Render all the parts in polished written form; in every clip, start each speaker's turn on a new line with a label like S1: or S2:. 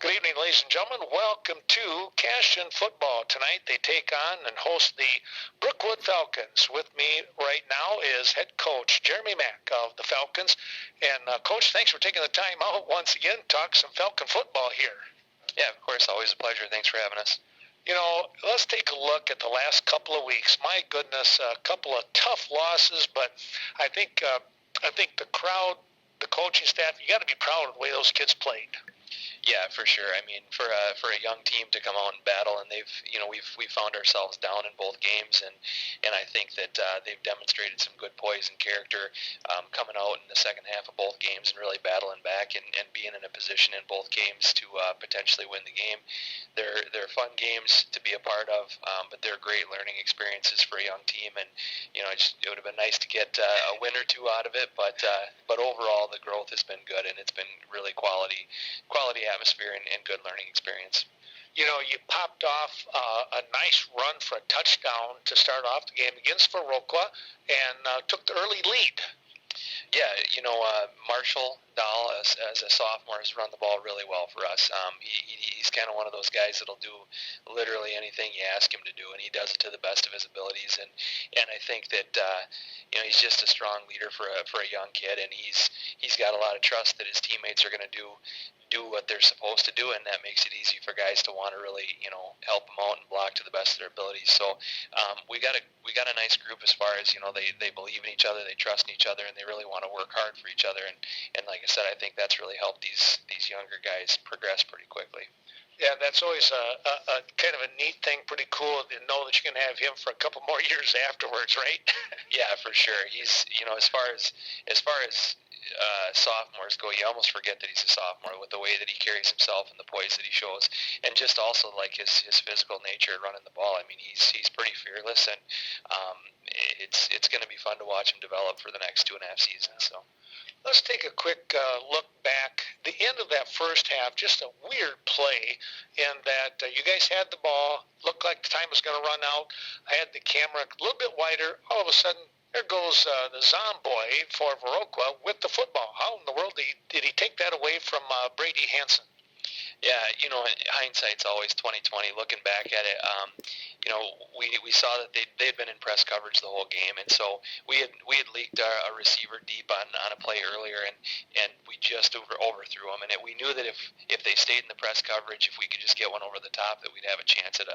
S1: Good evening, ladies and gentlemen. Welcome to Cashton football. Tonight they take on and host the Brookwood Falcons. With me right now is head coach Jeremy Mack of the Falcons. And Coach, thanks for taking the time out once again to talk some Falcon football here.
S2: Yeah, of course. Always a pleasure. Thanks for having us.
S1: You know, let's take a look at the last couple of weeks. My goodness, a couple of tough losses, but I think the crowd, the coaching staff, you got to be proud of the way those kids played.
S2: Yeah, for sure. I mean, for a young team to come out and battle, and we've found ourselves down in both games, and I think that they've demonstrated some good poise and character coming out in the second half of both games and really battling back and being in a position in both games to potentially win the game. They're fun games to be a part of, but they're great learning experiences for a young team, and it would have been nice to get a win or two out of it, but overall the growth has been good, and it's been really quality atmosphere and good learning experience.
S1: You know, you popped off a nice run for a touchdown to start off the game against Brookwood and took the early lead.
S2: Yeah, Marshall Dahl, as a sophomore, has run the ball really well for us. He's kind of one of those guys that'll do literally anything you ask him to do, and he does it to the best of his abilities. And I think that he's just a strong leader for a young kid, and he's got a lot of trust that his teammates are going to do what they're supposed to do, and that makes it easy for guys to want to really help them out and block to the best of their abilities. So we got a nice group as far as they believe in each other, they trust in each other, and they really want to work hard for each other. And like I said, I think that's really helped these younger guys progress pretty quickly.
S1: Yeah, that's always a kind of a neat thing, pretty cool to know that you can have him for a couple more years afterwards, right?
S2: Yeah, for sure. He's as far as sophomores go, you almost forget that he's a sophomore with the way that he carries himself and the poise that he shows, and just also like his physical nature running the ball. I mean, he's pretty fearless, and it's going to be fun to watch him develop for the next 2.5 seasons. So.
S1: Let's take a quick look back. The end of that first half, just a weird play in that you guys had the ball, looked like the time was going to run out. I had the camera a little bit wider. All of a sudden, there goes the Zomboy for Brookwood with the football. How in the world did he take that away from Brady Hansen?
S2: Yeah, hindsight's always 20/20. Looking back at it, we saw that they'd been in press coverage the whole game, and so we had leaked a receiver deep on a play earlier, and we just overthrew them. And we knew that if they stayed in the press coverage, if we could just get one over the top, that we'd have a chance at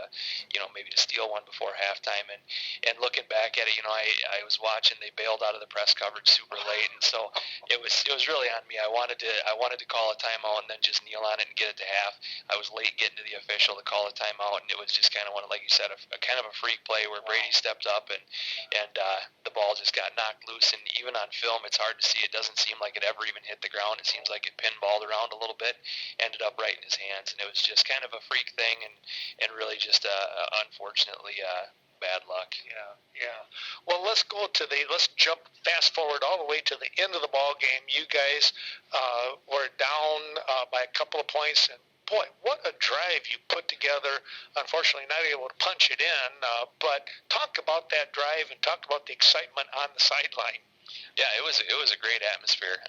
S2: maybe to steal one before halftime. And looking back at it, I was watching. They bailed out of the press coverage super late, and so it was really on me. I wanted to call a timeout and then just kneel on it and get it to half. I was late getting to the official to call a timeout, and it was just kind of like you said, a kind of a freak play where Brady stepped up and the ball just got knocked loose. And even on film, it's hard to see. It doesn't seem like it ever even hit the ground. It seems like it pinballed around a little bit, ended up right in his hands, and it was just kind of a freak thing and really just unfortunately bad luck.
S1: Yeah. Well, let's jump fast forward all the way to the end of the ball game. You guys were down by a couple of points, and boy, what a drive you put together. Unfortunately, not able to punch it in, but talk about that drive and talk about the excitement on the sideline.
S2: Yeah, it was a great atmosphere.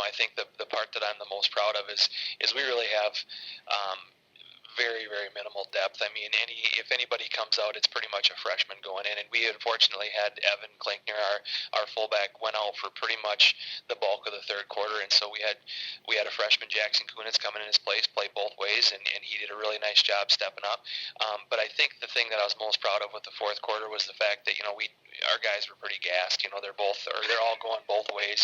S2: I think the part that I'm the most proud of is we really have very, very minimal depth. I mean, if anybody comes out, it's pretty much a freshman going in. And we unfortunately had Evan Klinkner, our fullback, went out for pretty much the bulk of the third quarter, and so we had a freshman, Jackson Kunitz, coming in his place, play both ways, and he did a really nice job stepping up. But I think the thing that I was most proud of with the fourth quarter was the fact that our guys were pretty gassed. They're all going both ways,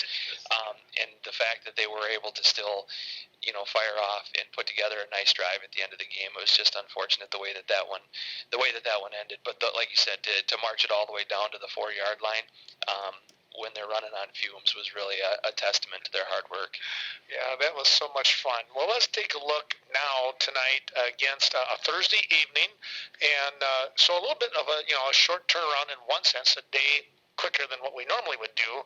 S2: and the fact that they were able to still fire off and put together a nice drive at the end of the game. It was just unfortunate the way that one ended. But like you said, to march it all the way down to the 4-yard line when they're running on fumes was really a testament to their hard work.
S1: Yeah, that was so much fun. Well, let's take a look now tonight against a Thursday evening, and so a little bit of a short turnaround in one sense, a day quicker than what we normally would do.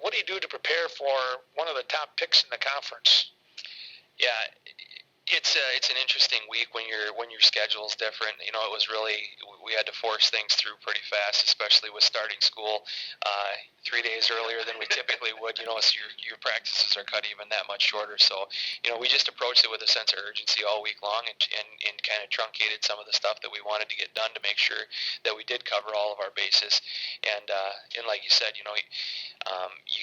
S1: What do you do to prepare for one of the top picks in the conference?
S2: Yeah, it's it's an interesting week when your schedule's different. It was really, we had to force things through pretty fast, especially with starting school 3 days earlier than we typically would. So your practices are cut even that much shorter. So we just approached it with a sense of urgency all week long, and kind of truncated some of the stuff that we wanted to get done to make sure that we did cover all of our bases. And like you said, you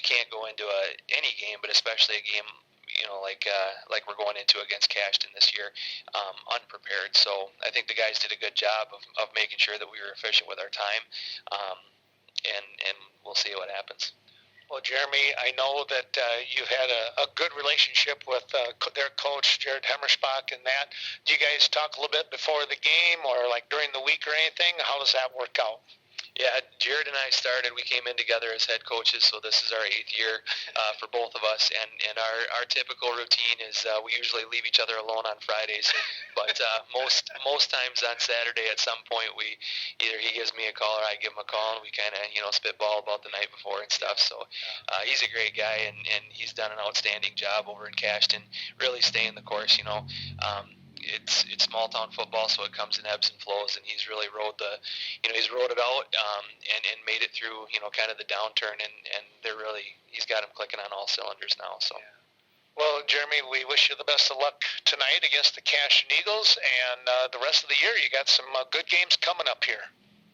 S2: can't go into any game, but especially a game like we're going into against Cashton this year, unprepared. So I think the guys did a good job of making sure that we were efficient with our time, and we'll see what happens.
S1: Well, Jeremy, I know that you've had a good relationship with their coach, Jared Hemmerspach, and that. Do you guys talk a little bit before the game or like during the week or anything? How does that work out?
S2: Yeah, Jared and I we came in together as head coaches, so this is our 8th year for both of us, and our typical routine is we usually leave each other alone on Fridays, but most times on Saturday at some point either he gives me a call or I give him a call, and we kind of spitball about the night before and stuff. So he's a great guy, and he's done an outstanding job over in Cashton, really staying the course. It's small town football, so it comes in ebbs and flows, and he's really rode it out and made it through kind of the downturn, and he's got him clicking on all cylinders now. So.
S1: Yeah. Well, Jeremy, we wish you the best of luck tonight against the Cashton Eagles, and the rest of the year. You got some good games coming up here.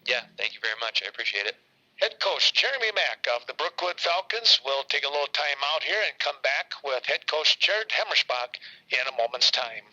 S2: Yeah, thank you very much. I appreciate it.
S1: Head coach Jeremy Mack of the Brookwood Falcons will take a little time out here and come back with head coach Jared Hemmerspach in a moment's time.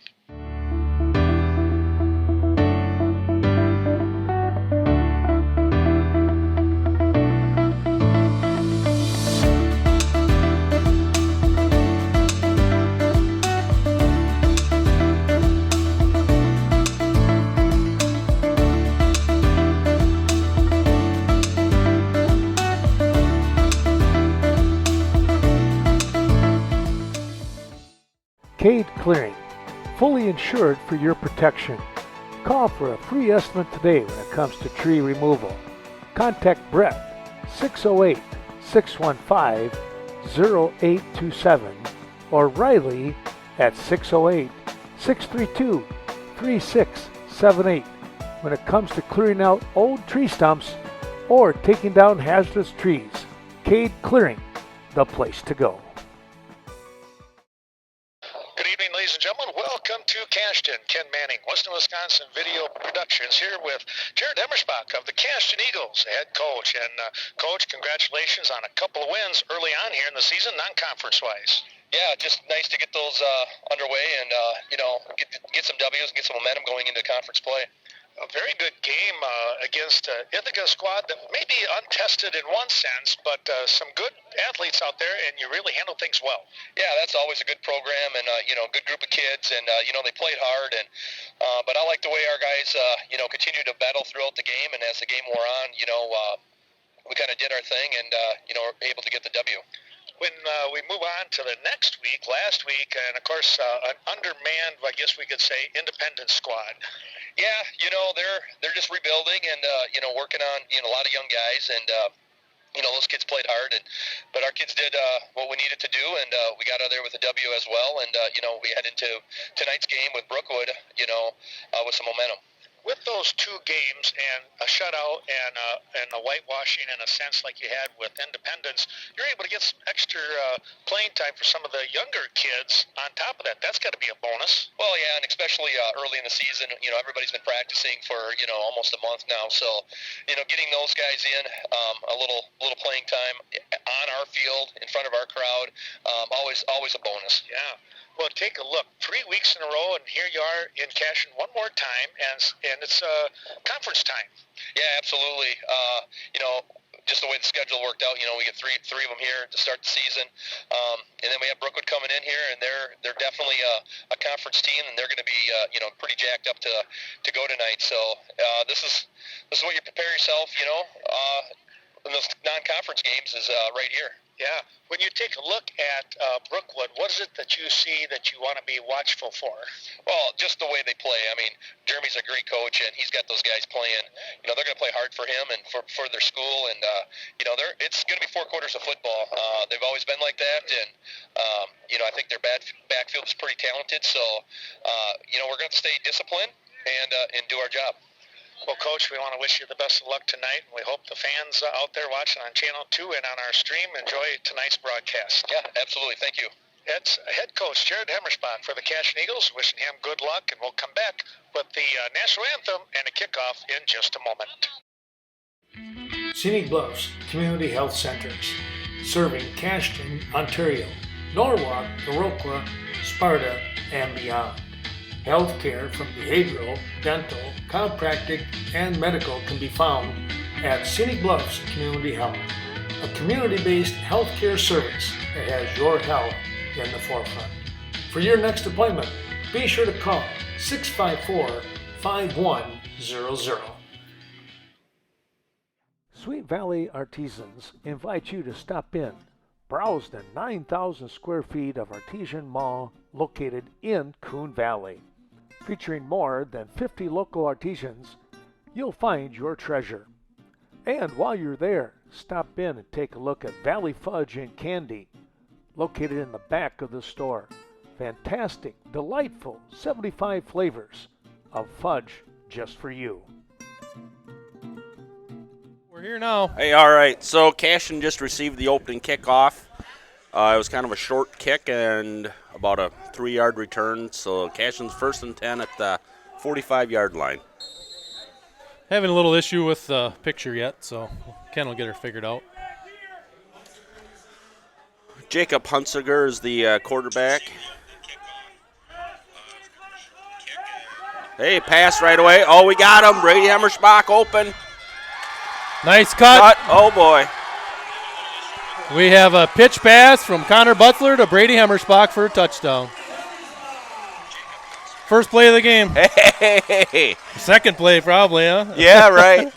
S3: Cade Clearing, fully insured for your protection. Call for a free estimate today when it comes to tree removal. Contact Brett 608-615-0827 or Riley at 608-632-3678 when it comes to clearing out old tree stumps or taking down hazardous trees. Cade Clearing, the place to go.
S1: Ladies and gentlemen, welcome to Cashton. Ken Manning, Western Wisconsin Video Productions, here with Jared Hemmerspach of the Cashton Eagles, head coach. And Coach, congratulations on a couple of wins early on here in the season, non-conference wise.
S4: Yeah, just nice to get those underway and get some W's and get some momentum going into conference play.
S1: A very good game against Ithaca squad that may be untested in one sense, but some good athletes out there, and you really handle things well.
S4: Yeah, that's always a good program, and good group of kids, and they played hard, and but I like the way our guys continue to battle throughout the game, and as the game wore on, we kind of did our thing, and were able to get the W.
S1: When we move on to the next week, last week, and of course an undermanned, I guess we could say, independent squad.
S4: Yeah, they're just rebuilding and working on a lot of young guys, and those kids played hard, but our kids did what we needed to do, and we got out of there with a W as well, and we head into tonight's game with Brookwood, with some momentum.
S1: With those two games and a shutout and a whitewashing in a sense like you had with Independence, you're able to get some extra playing time for some of the younger kids on top of that. That's got to be a bonus.
S4: Well, yeah, and especially early in the season, everybody's been practicing for, almost a month now. So, getting those guys in a little playing time on our field in front of our crowd, always a bonus.
S1: Yeah. Well, take a look. 3 weeks in a row, and here you are in Cashton one more time, and it's conference time.
S4: Yeah, absolutely. Just the way the schedule worked out, we get three of them here to start the season, and then we have Brookwood coming in here, and they're definitely a conference team, and they're going to be pretty jacked up to go tonight. So this is what you prepare yourself, in those non-conference games is right here.
S1: Yeah. When you take a look at Brookwood, what is it that you see that you want to be watchful for?
S4: Well, just the way they play. I mean, Jeremy's a great coach, and he's got those guys playing. They're going to play hard for him and for their school, and it's going to be 4 quarters of football. They've always been like that, and I think their backfield is pretty talented. So, we're going to stay disciplined and do our job.
S1: Well, Coach, we want to wish you the best of luck tonight, and we hope the fans out there watching on Channel 2 and on our stream enjoy tonight's broadcast.
S4: Yeah, absolutely. Thank you.
S1: That's head coach Jared Hemmersbach for the Cashton Eagles, wishing him good luck, and we'll come back with the national anthem and a kickoff in just a moment.
S3: Scenic Bluffs Community Health Centers, serving Cashton, Ontario, Norwalk, Iroquois, Sparta, and beyond. Healthcare from behavioral, dental, chiropractic, and medical can be found at Scenic Bluffs Community Health, a community-based healthcare service that has your health in the forefront. For your next appointment, be sure to call 654-5100. Sweet Valley Artisans invite you to stop in, browse the 9,000 square feet of artisan mall located in Coon Valley. Featuring more than 50 local artisans, you'll find your treasure. And while you're there, stop in and take a look at Valley Fudge and Candy, located in the back of the store. Fantastic, delightful 75 flavors of fudge just for you.
S5: We're here now.
S6: Hey, all right. So Cashton just received the opening kickoff. It was kind of a short kick and about a 3-yard return. So Cashton's 1st and 10 at the 45-yard line.
S5: Having a little issue with the picture yet, so Ken will get her figured out.
S6: Jacob Hunsiger is the quarterback. Hey, pass right away. Oh, we got him. Brady Hemmersbach open.
S5: Nice cut.
S6: Oh, boy.
S5: We have a pitch pass from Connor Butler to Brady Hemmersbach for a touchdown. First play of the game.
S6: Hey.
S5: Second play probably, huh?
S6: Yeah, right.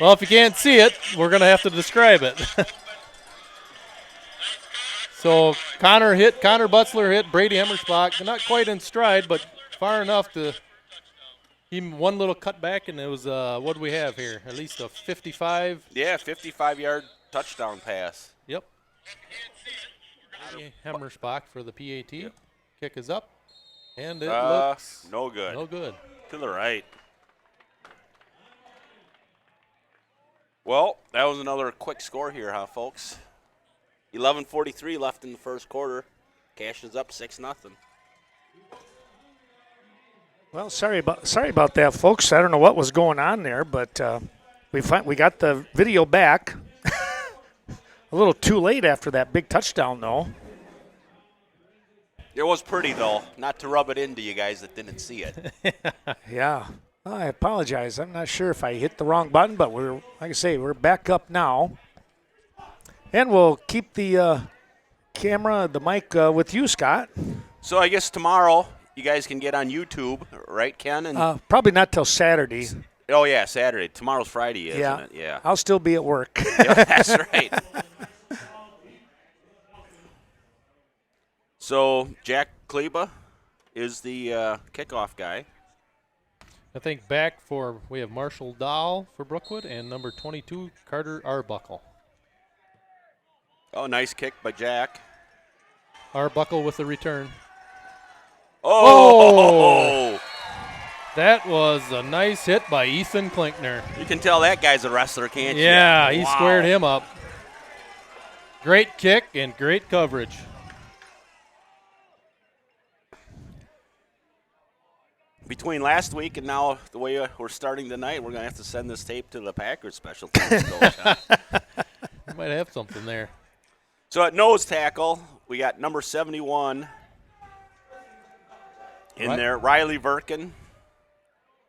S5: Well, if you can't see it, we're going to have to describe it. So Connor Butler hit Brady Hemmersbach. Not quite in stride, but far enough to one little cut back, and it was, what do we have here? At least a 55.
S6: Yeah, 55-yard touchdown pass.
S5: Yep. Hemmersbach for the PAT. Yep. Kick is up, and it looks
S6: no good.
S5: No good.
S6: To the right. Well, that was another quick score here, huh, folks? 11:43 left in the first quarter. Cashton's up 6-0.
S3: Well, sorry about that, folks. I don't know what was going on there, but we got the video back. A little too late after that big touchdown, though.
S6: It was pretty, though. Not to rub it into you guys that didn't see it.
S3: Yeah. I apologize. I'm not sure if I hit the wrong button, but like I say, we're back up now. And we'll keep the camera, the mic with you, Scott.
S6: So I guess tomorrow you guys can get on YouTube, right, Ken? And
S3: probably not till Saturday.
S6: Oh, yeah, Saturday. Tomorrow's Friday, isn't it? Yeah.
S3: I'll still be at work.
S6: Yeah, that's right. So Jack Kleba is the kickoff guy.
S5: I think we have Marshall Dahl for Brookwood and number 22, Carter Arbuckle.
S6: Oh, nice kick by Jack.
S5: Arbuckle with the return.
S6: Oh!
S5: That was a nice hit by Ethan Klinkner.
S6: You can tell that guy's a wrestler, can't you?
S5: Yeah, he squared him up. Great kick and great coverage.
S6: Between last week and now the way we're starting tonight, we're going to have to send this tape to the Packers special teams coach.
S5: We might have something there.
S6: So at nose tackle, we got number 71 in there, Riley Verkin.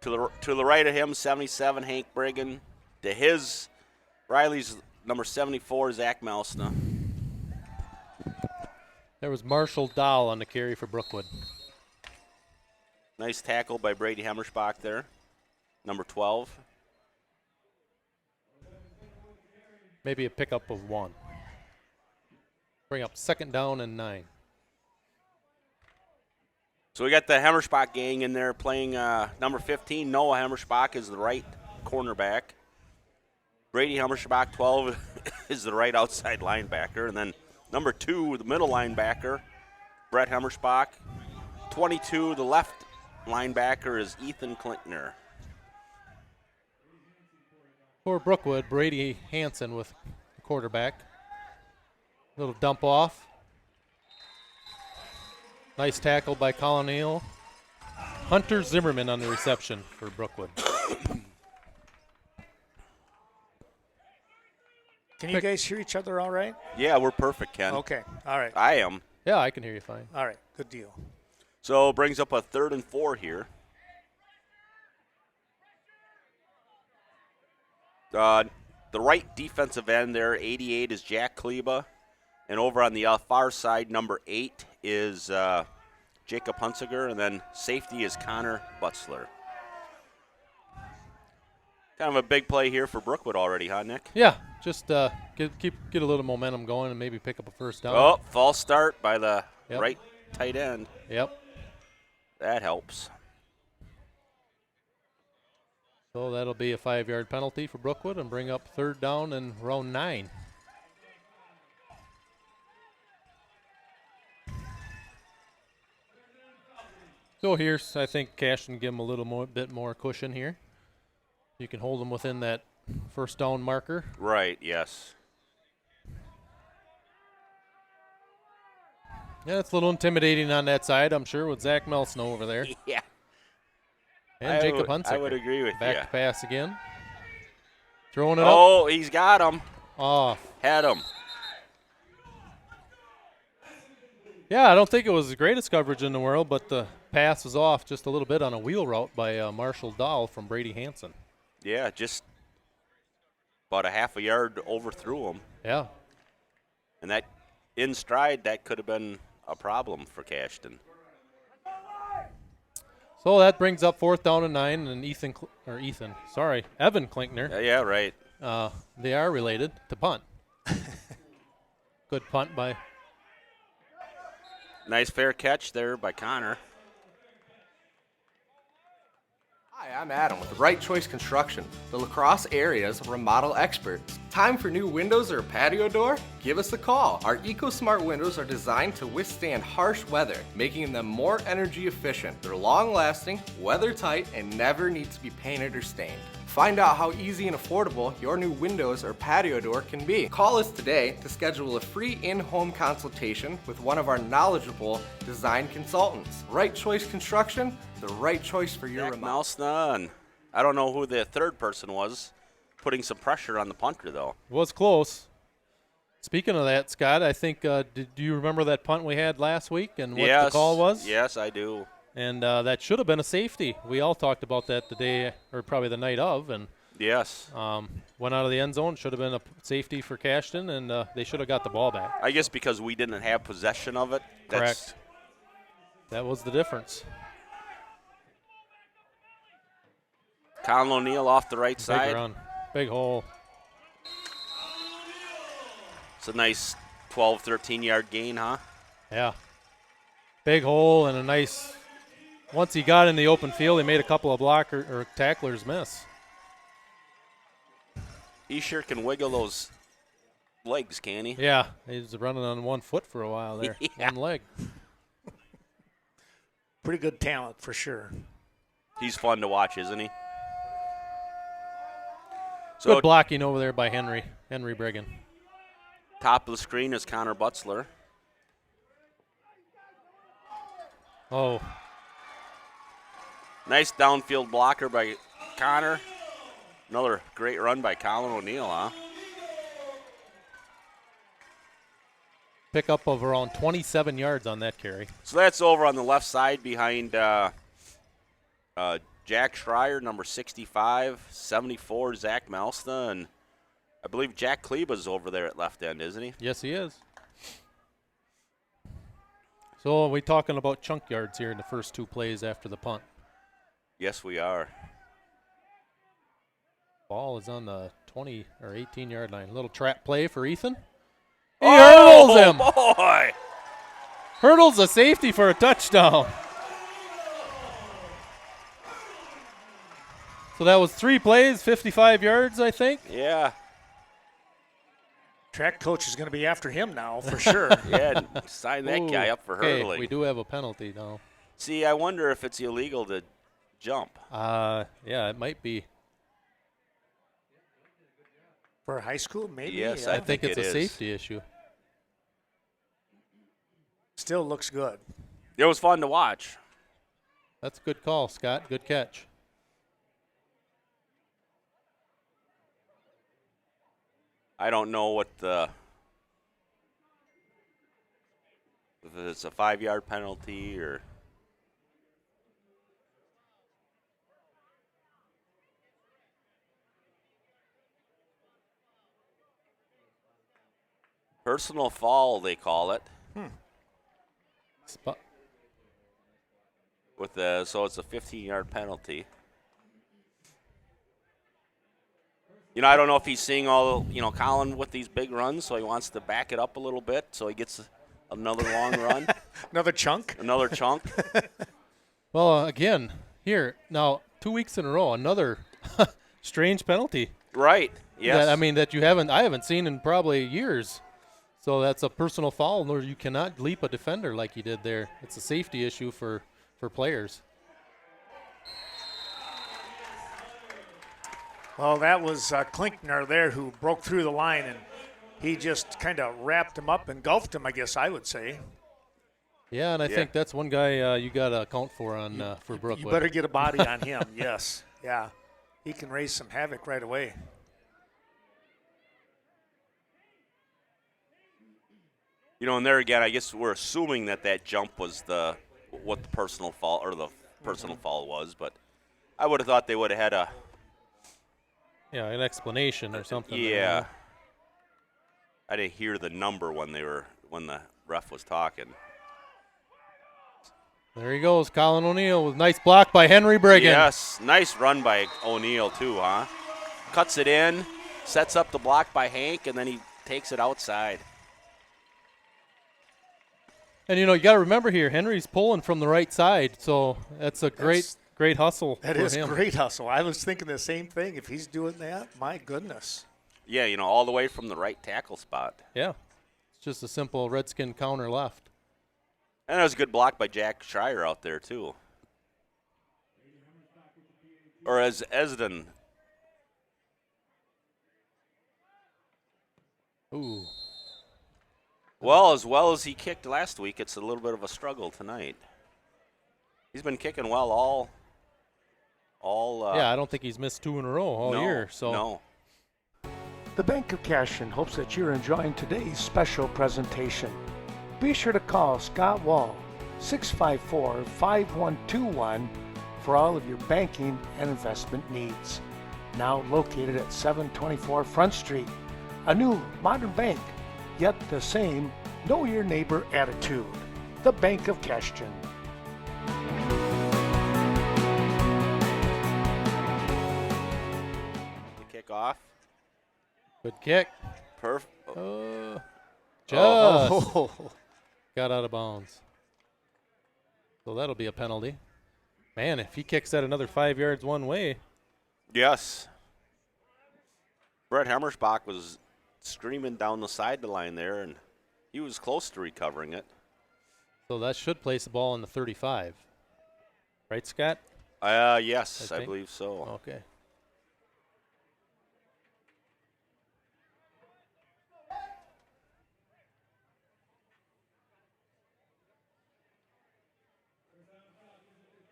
S6: To the right of him, 77, Hank Brigham. To his, Riley's number 74, Zach Melsna.
S5: There was Marshall Dahl on the carry for Brookwood.
S6: Nice tackle by Brady Hemmersbach there, number 12.
S5: Maybe a pickup of one. Bring up 2nd down and 9.
S6: So we got the Hemmerspach gang in there playing number 15. Noah Hemmerspach is the right cornerback. Brady Hemmerspach, 12, is the right outside linebacker. And then number 2, the middle linebacker, Brett Hemmerspach. 22, the left linebacker, is Ethan Klinkner.
S5: For Brookwood, Brady Hansen with the quarterback. Little dump off. Nice tackle by Colin Neal. Hunter Zimmerman on the reception for Brookwood.
S3: Can you guys hear each other all right?
S6: Yeah, we're perfect, Ken.
S3: Okay. All right.
S6: I am.
S5: Yeah, I can hear you fine.
S3: All right. Good deal.
S6: So brings up a 3rd and 4 here. The right defensive end there, 88, is Jack Kleba. And over on the far side, number 8 is Jacob Hunsiger. And then safety is Connor Butzler. Kind of a big play here for Brookwood already, huh, Nick?
S5: Yeah, just get a little momentum going and maybe pick up a 1st down.
S6: Oh, false start by the
S5: Yep.
S6: right tight end.
S5: Yep.
S6: That helps.
S5: So that'll be a 5-yard penalty for Brookwood and bring up 3rd down and round 9. So here's, I think, Cashton give them a little bit more cushion here. You can hold them within that 1st down marker.
S6: Right, yes.
S5: Yeah, it's a little intimidating on that side, I'm sure, with Zach Melsno over there.
S6: Yeah.
S5: And Jacob Hunsicker.
S6: I would agree with
S5: Back
S6: you.
S5: to pass again. Throwing it up.
S6: Oh, he's got him.
S5: Off.
S6: Had him.
S5: Yeah, I don't think it was the greatest coverage in the world, but the pass was off just a little bit on a wheel route by Marshall Dahl from Brady Hansen.
S6: Yeah, just about a half a yard overthrew him.
S5: Yeah.
S6: And that in stride, that could have been a problem for Cashton.
S5: So that brings up 4th down and 9, and Evan Klinkner.
S6: Yeah, right.
S5: They are related to punt. Good punt by.
S6: Nice fair catch there by Connor.
S7: Hi, I'm Adam with Right Choice Construction, the La Crosse area's remodel experts. Time for new windows or a patio door? Give us a call. Our EcoSmart windows are designed to withstand harsh weather, making them more energy efficient. They're long-lasting, weather-tight, and never need to be painted or stained. Find out how easy and affordable your new windows or patio door can be. Call us today to schedule a free in-home consultation with one of our knowledgeable design consultants. Right Choice Construction, the right choice for your remodel.
S6: Mousna. I don't know who the 3rd person was, putting some pressure on the punter, though.
S5: Was close. Speaking of that, Scott, I think, do you remember that punt we had last week and what the call was?
S6: Yes, I do.
S5: And that should have been a safety. We all talked about that the day, or probably the night of, and
S6: yes,
S5: went out of the end zone. Should have been a safety for Cashton, and they should have got the ball back.
S6: I guess because we didn't have possession of it.
S5: Correct. That was the difference.
S6: Colin O'Neill off the right
S5: Big
S6: side.
S5: run. Big hole.
S6: It's a nice 12, 13-yard gain, huh?
S5: Yeah. Big hole and a nice. Once he got in the open field, he made a couple of tacklers miss.
S6: He sure can wiggle those legs, can he?
S5: Yeah, he was running on 1 foot for a while there.
S6: Yeah.
S5: One leg.
S3: Pretty good talent for sure.
S6: He's fun to watch, isn't he? So
S5: Good blocking over there by Henry Brigham.
S6: top of the screen is Connor Butzler.
S5: Oh,
S6: Nice downfield blocker by Connor. Another great run by Colin O'Neill, huh?
S5: pickup of around 27 yards on that carry.
S6: So that's over on the left side behind Jack Schreier, number 65, 74, Zach Malsta, and I believe Jack Kleba's over there at left end, isn't he?
S5: Yes, he is. So are we talking about chunk yards here in the first 2 plays after the punt?
S6: Yes, we are.
S5: Ball is on the 20 or 18-yard line. Little trap play for Ethan. He hurdles him.
S6: Boy.
S5: Hurdles a safety for a touchdown. So that was 3 plays, 55 yards, I think.
S6: Yeah.
S3: Track coach is going to be after him now for sure.
S6: Yeah, sign that guy up for
S5: Okay,
S6: hurdling.
S5: we do have a penalty now.
S6: See, I wonder if it's illegal to jump.
S5: Yeah, it might be.
S3: For high school, maybe.
S6: Yes,
S5: I think it's
S6: it
S5: a
S6: is.
S5: safety issue.
S3: Still looks good.
S6: It was fun to watch.
S5: That's a good call, Scott. Good catch.
S6: I don't know what if it's a 5-yard penalty or. Personal foul, they call it.
S5: Spot.
S6: So it's a 15-yard penalty. I don't know if he's seeing all, Colin with these big runs, so he wants to back it up a little bit, so he gets another long run,
S3: Another chunk.
S6: another chunk.
S5: Well, again, here, now 2 weeks in a row, another strange penalty.
S6: Right. Yes.
S5: That I haven't seen in probably years. So that's a personal foul, or you cannot leap a defender like you did there. It's a safety issue for players.
S3: Well, that was Klinkner there who broke through the line, and he just kind of wrapped him up, engulfed him, I guess I would say.
S5: Yeah, and I think that's one guy you got to account for for Brookwood.
S3: You better get a body on him, yes. Yeah, he can raise some havoc right away.
S6: And there again, I guess we're assuming that jump was what the personal foul or the personal foul was, but I would have thought they would have had
S5: an explanation or something.
S6: Yeah. I didn't hear the number when the ref was talking.
S5: There he goes, Colin O'Neill with nice block by Henry Brigham.
S6: Yes, nice run by O'Neill too, huh? Cuts it in, sets up the block by Hank, and then he takes it outside.
S5: And you got to remember here, Henry's pulling from the right side, so that's a great hustle.
S3: That
S5: for
S3: is
S5: him.
S3: great hustle. I was thinking the same thing. If he's doing that, my goodness.
S6: Yeah, all the way from the right tackle spot.
S5: Yeah, it's just a simple Redskin counter left.
S6: And it was a good block by Jack Schreier out there too. Or as Esden.
S5: Ooh.
S6: Well as he kicked last week, it's a little bit of a struggle tonight. He's been kicking well all.
S5: I don't think he's missed 2 in a row all year. So
S6: no.
S3: The Bank of Cashton hopes that you're enjoying today's special presentation. Be sure to call Scott Wall, 654-5121, for all of your banking and investment needs. Now located at 724 Front Street, a new modern bank, yet the same know your neighbor attitude. The Bank of Cashton.
S6: The kickoff.
S5: good kick.
S6: Just
S5: Got out of bounds. So that'll be a penalty. Man, if he kicks that another 5 yards one way.
S6: Yes. Brett Hammersbach was screaming down the sideline there, and he was close to recovering it.
S5: So that should place the ball in the 35. Right, Scott?
S6: Yes, I
S5: think.
S6: believe so.
S5: Okay.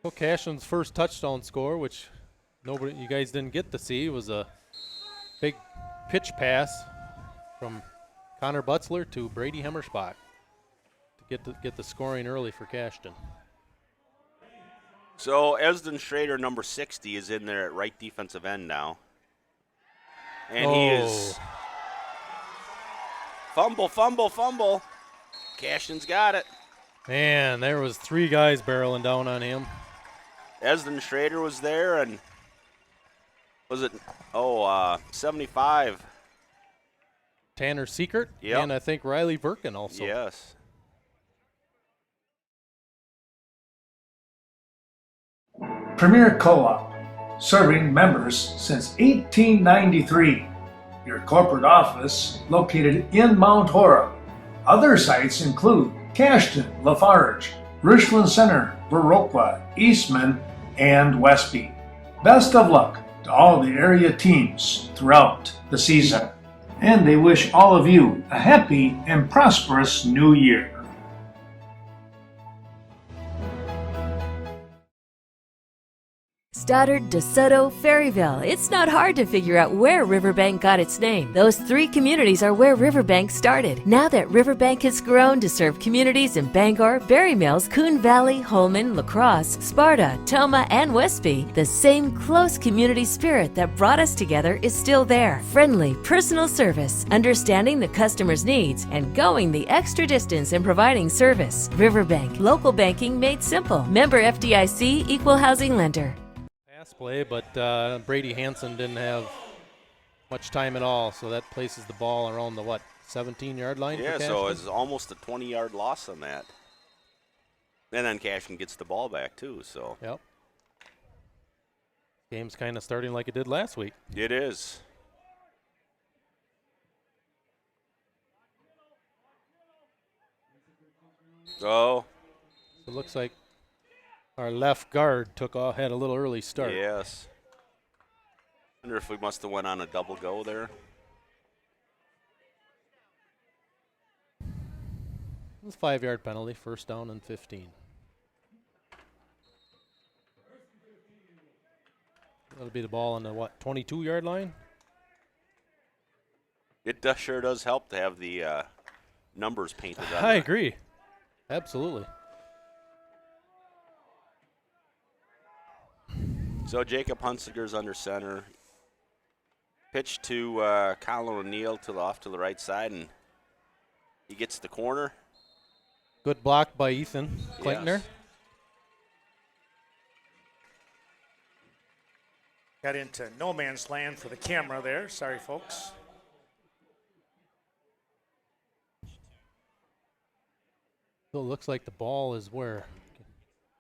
S5: So Cashton's first touchdown score, which you guys didn't get to see, was a big pitch pass from Connor Butzler to Brady Hemmersbach to get the scoring early for Cashton.
S6: So Esden Schrader, number 60, is in there at right defensive end now. And he is fumble. Cashton's got it.
S5: Man, there was 3 guys barreling down on him.
S6: Esden Schrader was there, and was it 75
S5: Tanner Seekert,
S6: Yep.
S5: and I think Riley Verkin also.
S6: Yes.
S3: Premier Co-op, serving members since 1893. Your corporate office located in Mount Horeb. Other sites include Cashton, Lafarge, Richland Center, Brookwood, Eastman, and Westby. Best of luck to all the area teams throughout the season. And they wish all of you a happy and prosperous new year.
S8: Stoddard, DeSoto, Ferryville. It's not hard to figure out where Riverbank got its name. Those 3 communities are where Riverbank started. Now that Riverbank has grown to serve communities in Bangor, Berry Mills, Coon Valley, Holman, La Crosse, Sparta, Toma, and Westby, the same close community spirit that brought us together is still there. Friendly, personal service, understanding the customer's needs, and going the extra distance in providing service. Riverbank, local banking made simple. Member FDIC, equal housing lender.
S5: Play, but Brady Hansen didn't have much time at all, so that places the ball around the 17-yard line.
S6: Yeah, so it's almost a 20-yard loss on that. And then Cashton gets the ball back too. So
S5: yep, game's kind of starting like it did last week.
S6: It is. So
S5: it looks like our left guard had a little early start.
S6: Yes. Wonder if we must have went on a double go there.
S5: It was a 5-yard penalty, first down and 15. That'll be the ball on the 22-yard line?
S6: It sure does help to have the numbers painted on.
S5: I agree. Absolutely.
S6: So Jacob Hunsiger's under center. Pitch to Colin O'Neill off to the right side, and he gets the corner.
S5: Good block by Ethan Klinkner.
S6: Yes.
S9: Got into no man's land for the camera there. Sorry, folks.
S5: So it looks like the ball is where?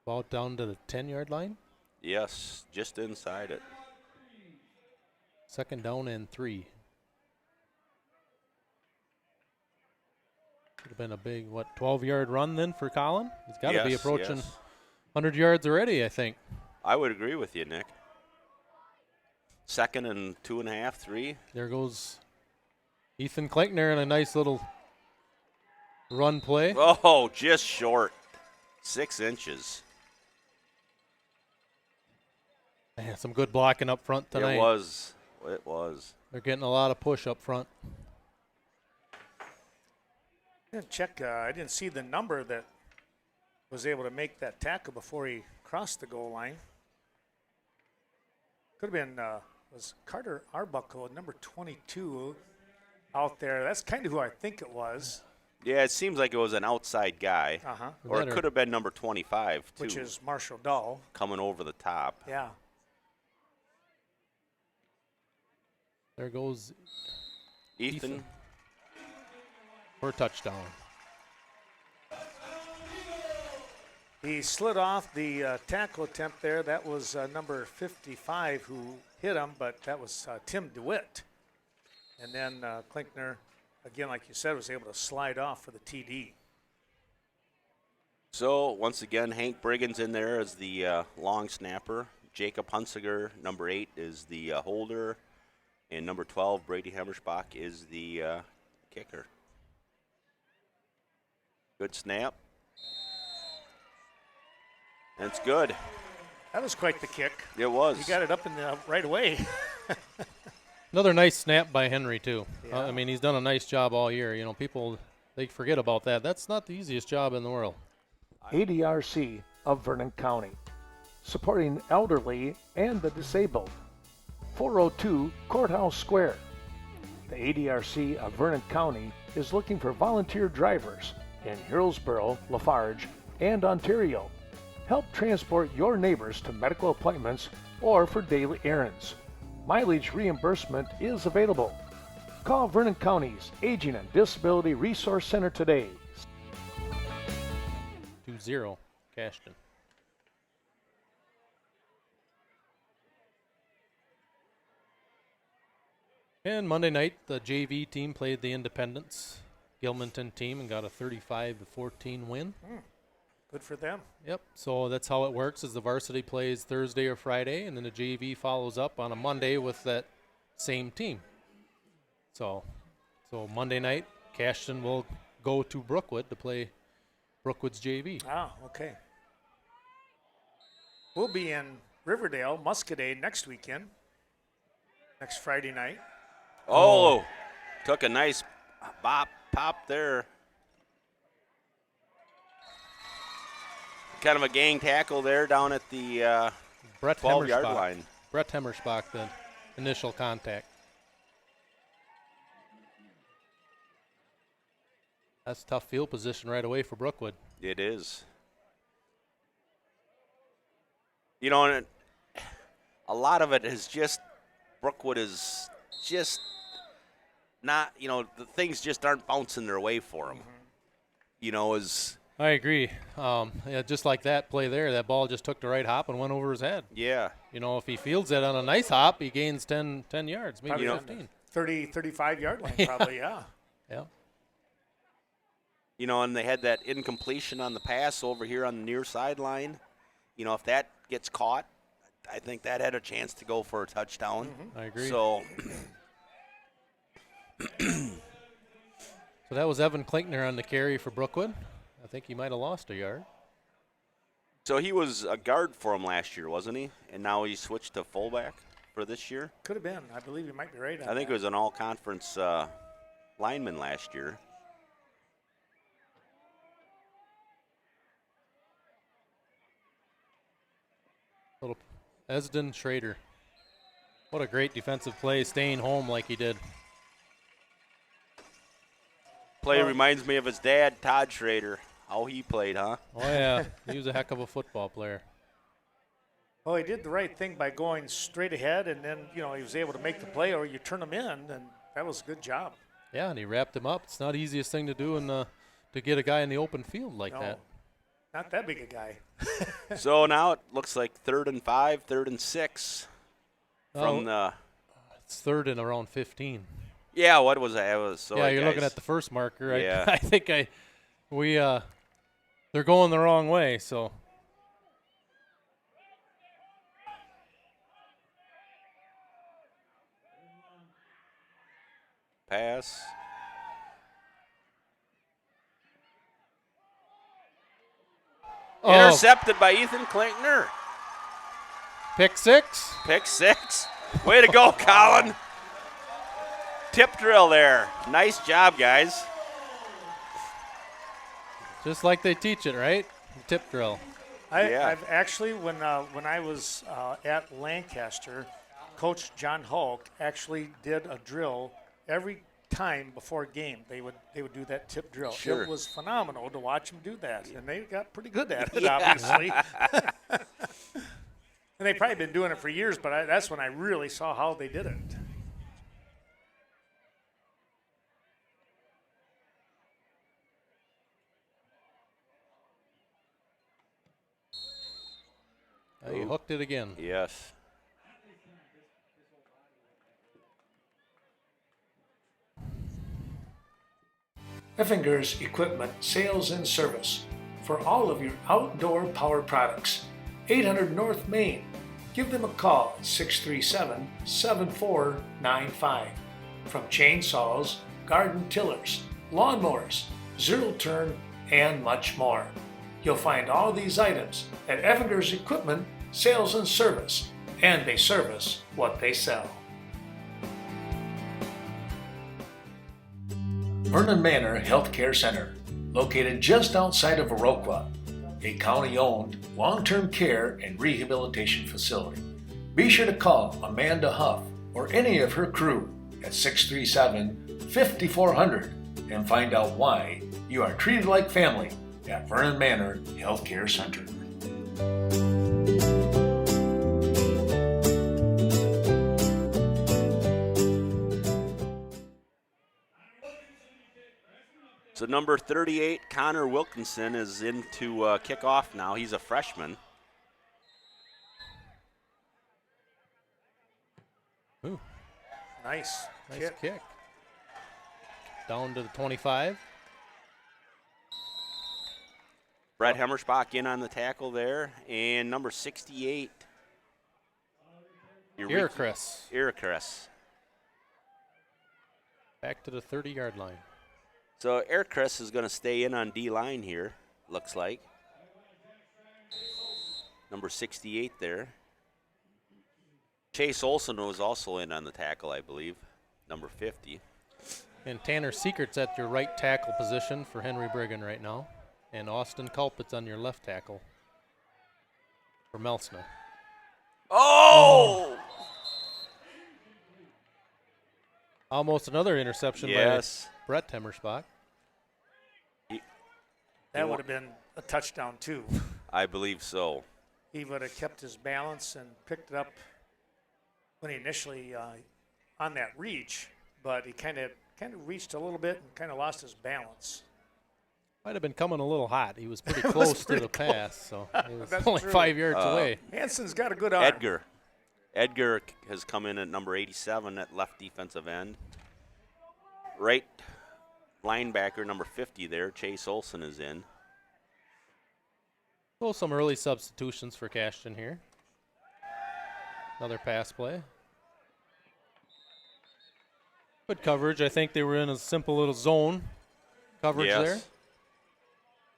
S5: About down to the 10-yard line?
S6: Yes, just inside it.
S5: Second down and 3. Could have been a big, 12-yard run then for Colin? He's got to be approaching 100 yards already, I think.
S6: I would agree with you, Nick. Second and 2.5, 3.
S5: There goes Ethan Klinkner in a nice little run play.
S6: Oh, just short. 6 inches.
S5: Man, some good blocking up front tonight.
S6: It was. It was.
S5: They're getting a lot of push up front.
S9: I didn't check. I didn't see the number that was able to make that tackle before he crossed the goal line. Could have been was Carter Arbuckle, number 22, out there. That's kind of who I think it was.
S6: Yeah, it seems like it was an outside guy.
S9: Uh-huh.
S6: Or it could have been number 25, too.
S9: Which is Marshall Dahl.
S6: Coming over the top.
S9: Yeah.
S5: There goes
S6: Ethan.
S5: For a touchdown.
S9: He slid off the tackle attempt there. That was number 55 who hit him, but that was Tim DeWitt. And then Klinkner, again, like you said, was able to slide off for the TD.
S6: So, once again, Hank Briggens in there as the long snapper. Jacob Hunsiger, number 8, is the holder. And number 12, Brady Hemmersbach, is the kicker. Good snap. That's good.
S9: That was quite the kick.
S6: It was.
S9: He got it up in the right away.
S5: Another nice snap by Henry, too.
S9: Yeah.
S5: I mean, he's done a nice job all year. You know, people, they forget about that. That's not the easiest job in the world.
S3: ADRC of Vernon County, supporting elderly and the disabled. 402 Courthouse Square. The ADRC of Vernon County is looking for volunteer drivers in Hillsborough, Lafarge, and Ontario. Help transport your neighbors to medical appointments or for daily errands. Mileage reimbursement is available. Call Vernon County's Aging and Disability Resource Center today.
S5: 2-0, Cashton. And Monday night, the JV team played the Independence Gilmanton team and got a 35-14 win.
S9: Good for them.
S5: Yep. So that's how it works: is the varsity plays Thursday or Friday, and then the JV follows up on a Monday with that same team. So Monday night, Cashton will go to Brookwood to play Brookwood's JV.
S9: Ah, okay. We'll be in Riverdale, Muscadet next weekend, next Friday night.
S6: Oh, took a nice pop there. Kind of a gang tackle there down at the 12-yard line.
S5: Brett Hemmerspach, the initial contact. That's tough field position right away for Brookwood.
S6: It is. You know, and a lot of it is just Brookwood is just not, you know, the things just aren't bouncing their way for them. You know,
S5: I agree. Yeah, just like that play there, that ball just took the right hop and went over his head.
S6: Yeah.
S5: You know, if he fields it on a nice hop, he gains 10 yards, maybe 15.
S9: 30, 35-yard line probably, yeah.
S5: Yeah.
S6: You know, and they had that incompletion on the pass over here on the near sideline. You know, if that gets caught, I think that had a chance to go for a touchdown.
S5: I agree.
S6: So
S5: that was Evan Klinkner on the carry for Brookwood. I think he might have lost a yard.
S6: So he was a guard for him last year, wasn't he? And now he switched to fullback for this year?
S9: Could have been. I believe you might be right on
S6: I think it was an all-conference lineman last year.
S5: Little Esden Schrader. What a great defensive play, staying home like he did.
S6: Play reminds me of his dad, Todd Schrader. How he played, huh?
S5: Oh, yeah. He was a heck of a football player.
S9: Well, he did the right thing by going straight ahead, and then, you know, he was able to make the play, or you turn him in, and that was a good job.
S5: Yeah, and he wrapped him up. It's not the easiest thing to do to get a guy in the open field like that.
S9: Not that big a guy.
S6: So now it looks like 3rd and 5, 3rd and 6 from the.
S5: It's 3rd and around 15.
S6: Yeah, what was that?
S5: You're looking at the first marker.
S6: Yeah.
S5: I think they're going the wrong way. So.
S6: Pass. Intercepted by Ethan Klinkner.
S5: Pick six.
S6: Pick six. Way to go, Colin. Tip drill there. Nice job, guys.
S5: Just like they teach it, right? Tip drill.
S9: I've actually, when I was at Lancaster, Coach John Hulk actually did a drill every time before a game. They would do that tip drill.
S6: Sure.
S9: It was phenomenal to watch them do that, and they got pretty good at it, obviously. And they've probably been doing it for years, but that's when I really saw how they did it.
S5: You hooked it again.
S6: Yes.
S3: Effinger's Equipment Sales and Service for all of your outdoor power products. 800 North Main. Give them a call at 637-7495. From chainsaws, garden tillers, lawnmowers, zero turn, and much more. You'll find all these items at Effinger's Equipment Sales and Service, and they service what they sell. Vernon Manor Healthcare Center, located just outside of Viroqua, a county-owned long-term care and rehabilitation facility. Be sure to call Amanda Huff or any of her crew at 637-5400 and find out why you are treated like family at Vernon Manor Healthcare Center.
S6: So number 38, Connor Wilkinson, is into kickoff now. He's a freshman.
S5: Ooh,
S9: Nice
S5: kick. Down to the 25.
S6: Brett Hemmersbach in on the tackle there. And number 68. Irakris.
S5: Back to the 30-yard line.
S6: So Irakris is going to stay in on D-line here, looks like. Number 68 there. Chase Olson was also in on the tackle, I believe, number 50.
S5: And Tanner Secret's at your right tackle position for Henry Brigham right now. And Austin Culpit's on your left tackle for Melsna.
S6: Oh!
S5: Almost another interception by Brett Hemmersbach.
S9: That would have been a touchdown, too.
S6: I believe so.
S9: He would have kept his balance and picked it up when he initially on that reach, but he kind of reached a little bit and kind of lost his balance.
S5: Might have been coming a little hot. He was pretty close to the pass, so he was only
S9: true.
S5: 5 yards away.
S9: Hanson's got a good arm.
S6: Edgar has come in at number 87 at left defensive end. Right linebacker, number 50 there, Chase Olson is in.
S5: Well, some early substitutions for Cashton here. Another pass play. Good coverage. I think they were in a simple little zone coverage there.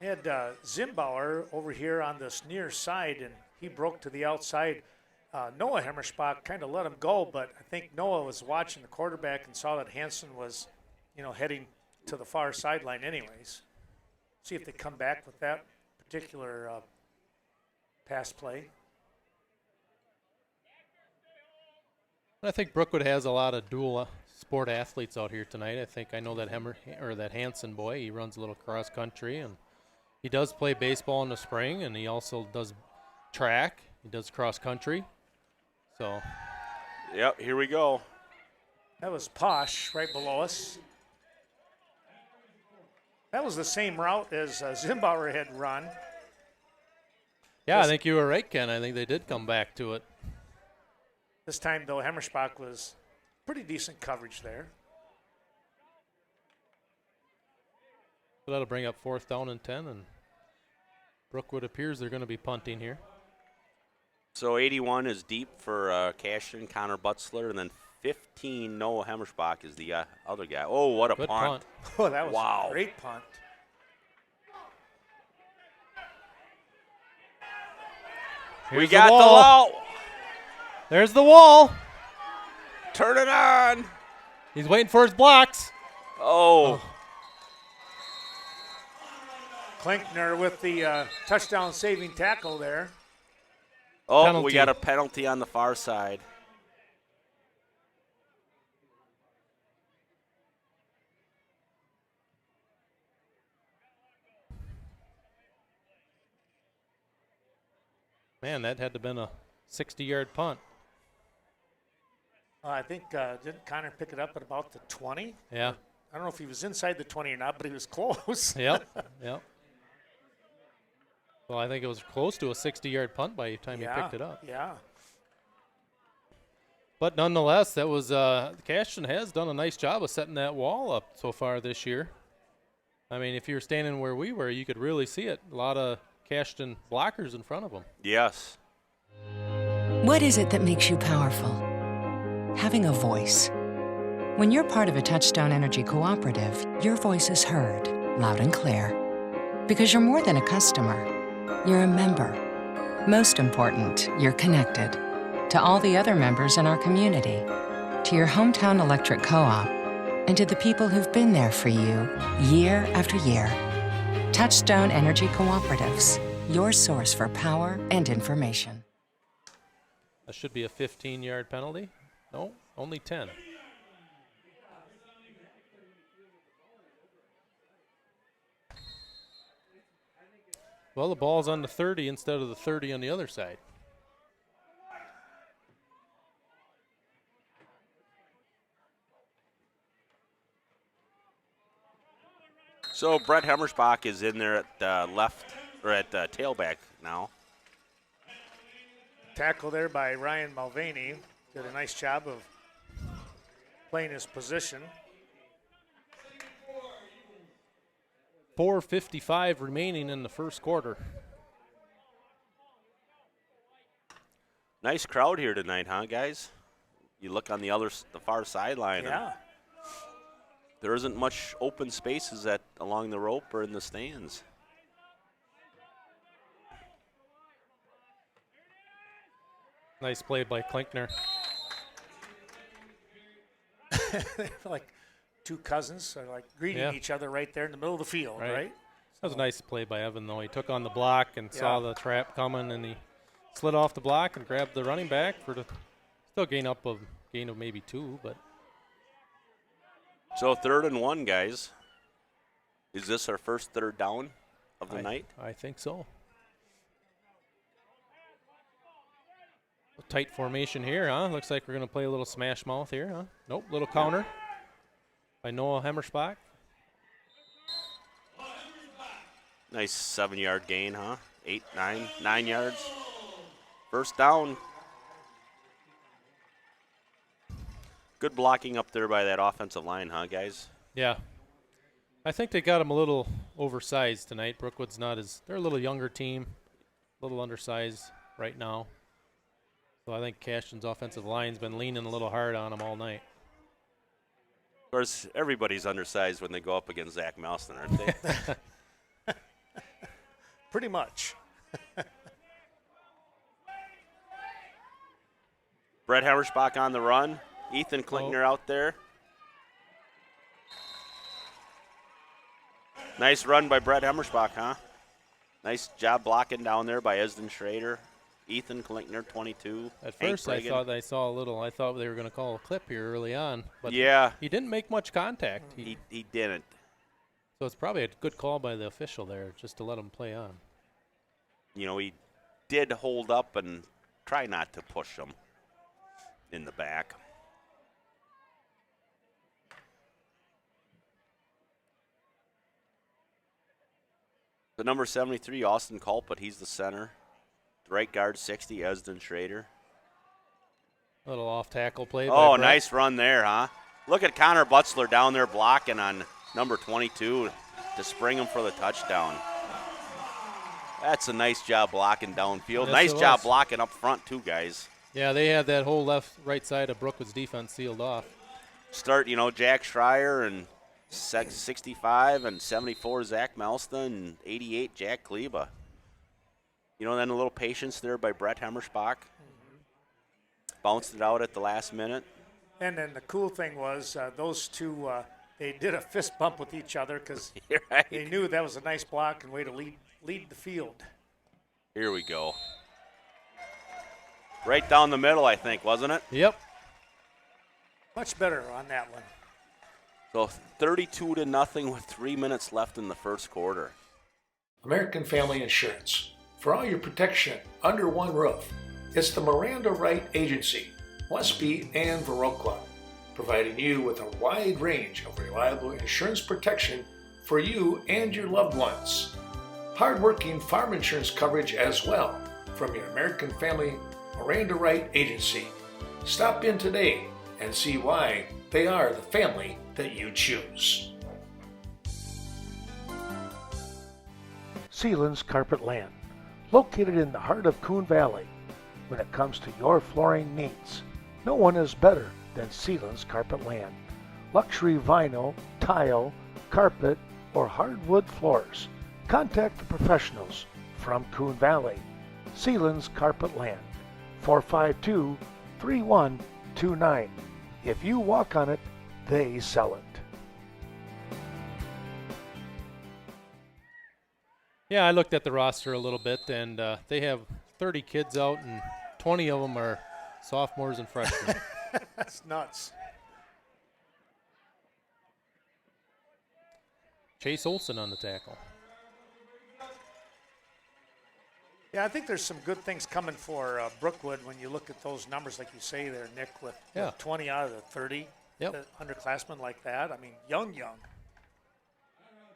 S9: They had Zimbauer over here on this near side, and he broke to the outside. Noah Hemmersbach kind of let him go, but I think Noah was watching the quarterback and saw that Hanson was, heading to the far sideline anyways. See if they come back with that particular pass play.
S5: I think Brookwood has a lot of dual sport athletes out here tonight. I know that that Hanson boy, he runs a little cross country, and he does play baseball in the spring, and he also does track. He does cross country. So.
S6: Yep, here we go.
S9: That was Posh right below us. That was the same route as Zimbauer had run.
S5: Yeah, I think you were right, Ken. I think they did come back to it.
S9: This time, though, Hemmersbach was pretty decent coverage there.
S5: So that'll bring up 4th down and 10, and Brookwood appears they're going to be punting here.
S6: So 81 is deep for Cashton, Connor Butzler, and then 15, Noah Hemmersbach is the other guy. Oh, what a
S5: Good
S6: punt.
S9: Oh, that was a great punt.
S6: We got the wall.
S5: There's the wall.
S6: Turn it on.
S5: He's waiting for his blocks.
S6: Oh.
S9: Klinkner with the touchdown saving tackle there.
S6: Oh,
S5: penalty.
S6: We got a penalty on the far side.
S5: Man, that had to have been a 60-yard punt.
S9: I think, didn't Connor pick it up at about the 20?
S5: Yeah.
S9: I don't know if he was inside the 20 or not, but he was close.
S5: Yep. Well, I think it was close to a 60-yard punt by the time he picked it up.
S9: Yeah.
S5: But nonetheless, that was Cashton has done a nice job of setting that wall up so far this year. I mean, if you were standing where we were, you could really see it. A lot of Cashton blockers in front of them.
S6: Yes.
S10: What is it that makes you powerful? Having a voice. When you're part of a Touchstone Energy cooperative, your voice is heard, loud and clear. Because you're more than a customer. You're a member. Most important, you're connected to all the other members in our community, to your hometown electric co-op, and to the people who've been there for you year after year. Touchstone Energy Cooperatives, your source for power and information.
S5: That should be a 15-yard penalty. No, only 10. Well, the ball's on the 30 instead of the 30 on the other side.
S6: So So Brett Hemmersbach is in there at left or at tailback now.
S9: Tackle there by Ryan Mulvaney. Did a nice job of playing his position.
S5: 4:55 remaining in the first quarter.
S6: Nice crowd here tonight, huh, guys? You look on the far sideline.
S9: Yeah.
S6: There isn't much open spaces along the rope or in the stands.
S5: Nice play by Klinkner.
S9: Like two cousins are like greeting each other right there in the middle of the field, right?
S5: That was a nice play by Evan, though. He took on the block and saw the trap coming, and he slid off the block and grabbed the running back for the still gain of maybe 2, but.
S6: So 3rd and 1, guys. Is this our first 3rd down of the night?
S5: I think so. A tight formation here, huh? Looks like we're going to play a little smash mouth here, huh? Nope, little counter by Noah Hemmersbach.
S6: Nice 7-yard gain, huh? 9 yards. First down. Good blocking up there by that offensive line, huh, guys?
S5: Yeah. I think they got him a little oversized tonight. Brookwood's they're a little younger team, a little undersized right now. So I think Cashton's offensive line's been leaning a little hard on him all night.
S6: Of course, everybody's undersized when they go up against Zach Malston, aren't they?
S9: Pretty much.
S6: Brett Hemmersbach on the run. Ethan Klinkner out there. Nice run by Brett Hemmersbach, huh? Nice job blocking down there by Esden Schrader. Ethan Klinkner, 22.
S5: At first, I thought they were going to call a clip here early on, but
S6: yeah,
S5: he didn't make much contact.
S6: He didn't.
S5: So it's probably a good call by the official there, just to let him play on.
S6: You know, he did hold up and try not to push him in the back. The number 73, Austin Culpet, he's the center. The right guard, 60, Esden Schrader.
S5: A little off-tackle play.
S6: Oh, nice run there, huh? Look at Connor Butzler down there blocking on number 22 to spring him for the touchdown. That's a nice job blocking downfield.
S5: Yes,
S6: nice job blocking up front, too, guys.
S5: Yeah, they had that whole right side of Brookwood's defense sealed off.
S6: Jack Schreier and 65 and 74 Zach Malston and 88 Jack Kleba. Then a little patience there by Brett Hemmersbach. Bounced it out at the last minute.
S9: And then the cool thing was those two, they did a fist bump with each other because they knew that was a nice block and way to lead the field.
S6: Here we go. Right down the middle, I think, wasn't it?
S5: Yep.
S9: Much better on that one.
S6: So 32-0 with 3 minutes left in the first quarter.
S3: American Family Insurance. For all your protection under one roof, it's the Miranda Wright Agency, Westby and Viroqua, providing you with a wide range of reliable insurance protection for you and your loved ones. Hard-working farm insurance coverage as well from your American Family Miranda Wright Agency. Stop in today and see why they are the family that you choose. Sealands Carpet Land, located in the heart of Coon Valley. When it comes to your flooring needs, no one is better than Sealands Carpet Land. Luxury vinyl, tile, carpet, or hardwood floors. Contact the professionals from Coon Valley. Sealands Carpet Land, 452-3129. If you walk on it, they sell it.
S5: Yeah, I looked at the roster a little bit, and they have 30 kids out, and 20 of them are sophomores and freshmen.
S9: That's nuts.
S5: Chase Olson on the tackle.
S9: Yeah, I think there's some good things coming for Brookwood when you look at those numbers, like you say there, Nick, with 20 out of the 30 underclassmen like that. I mean, young.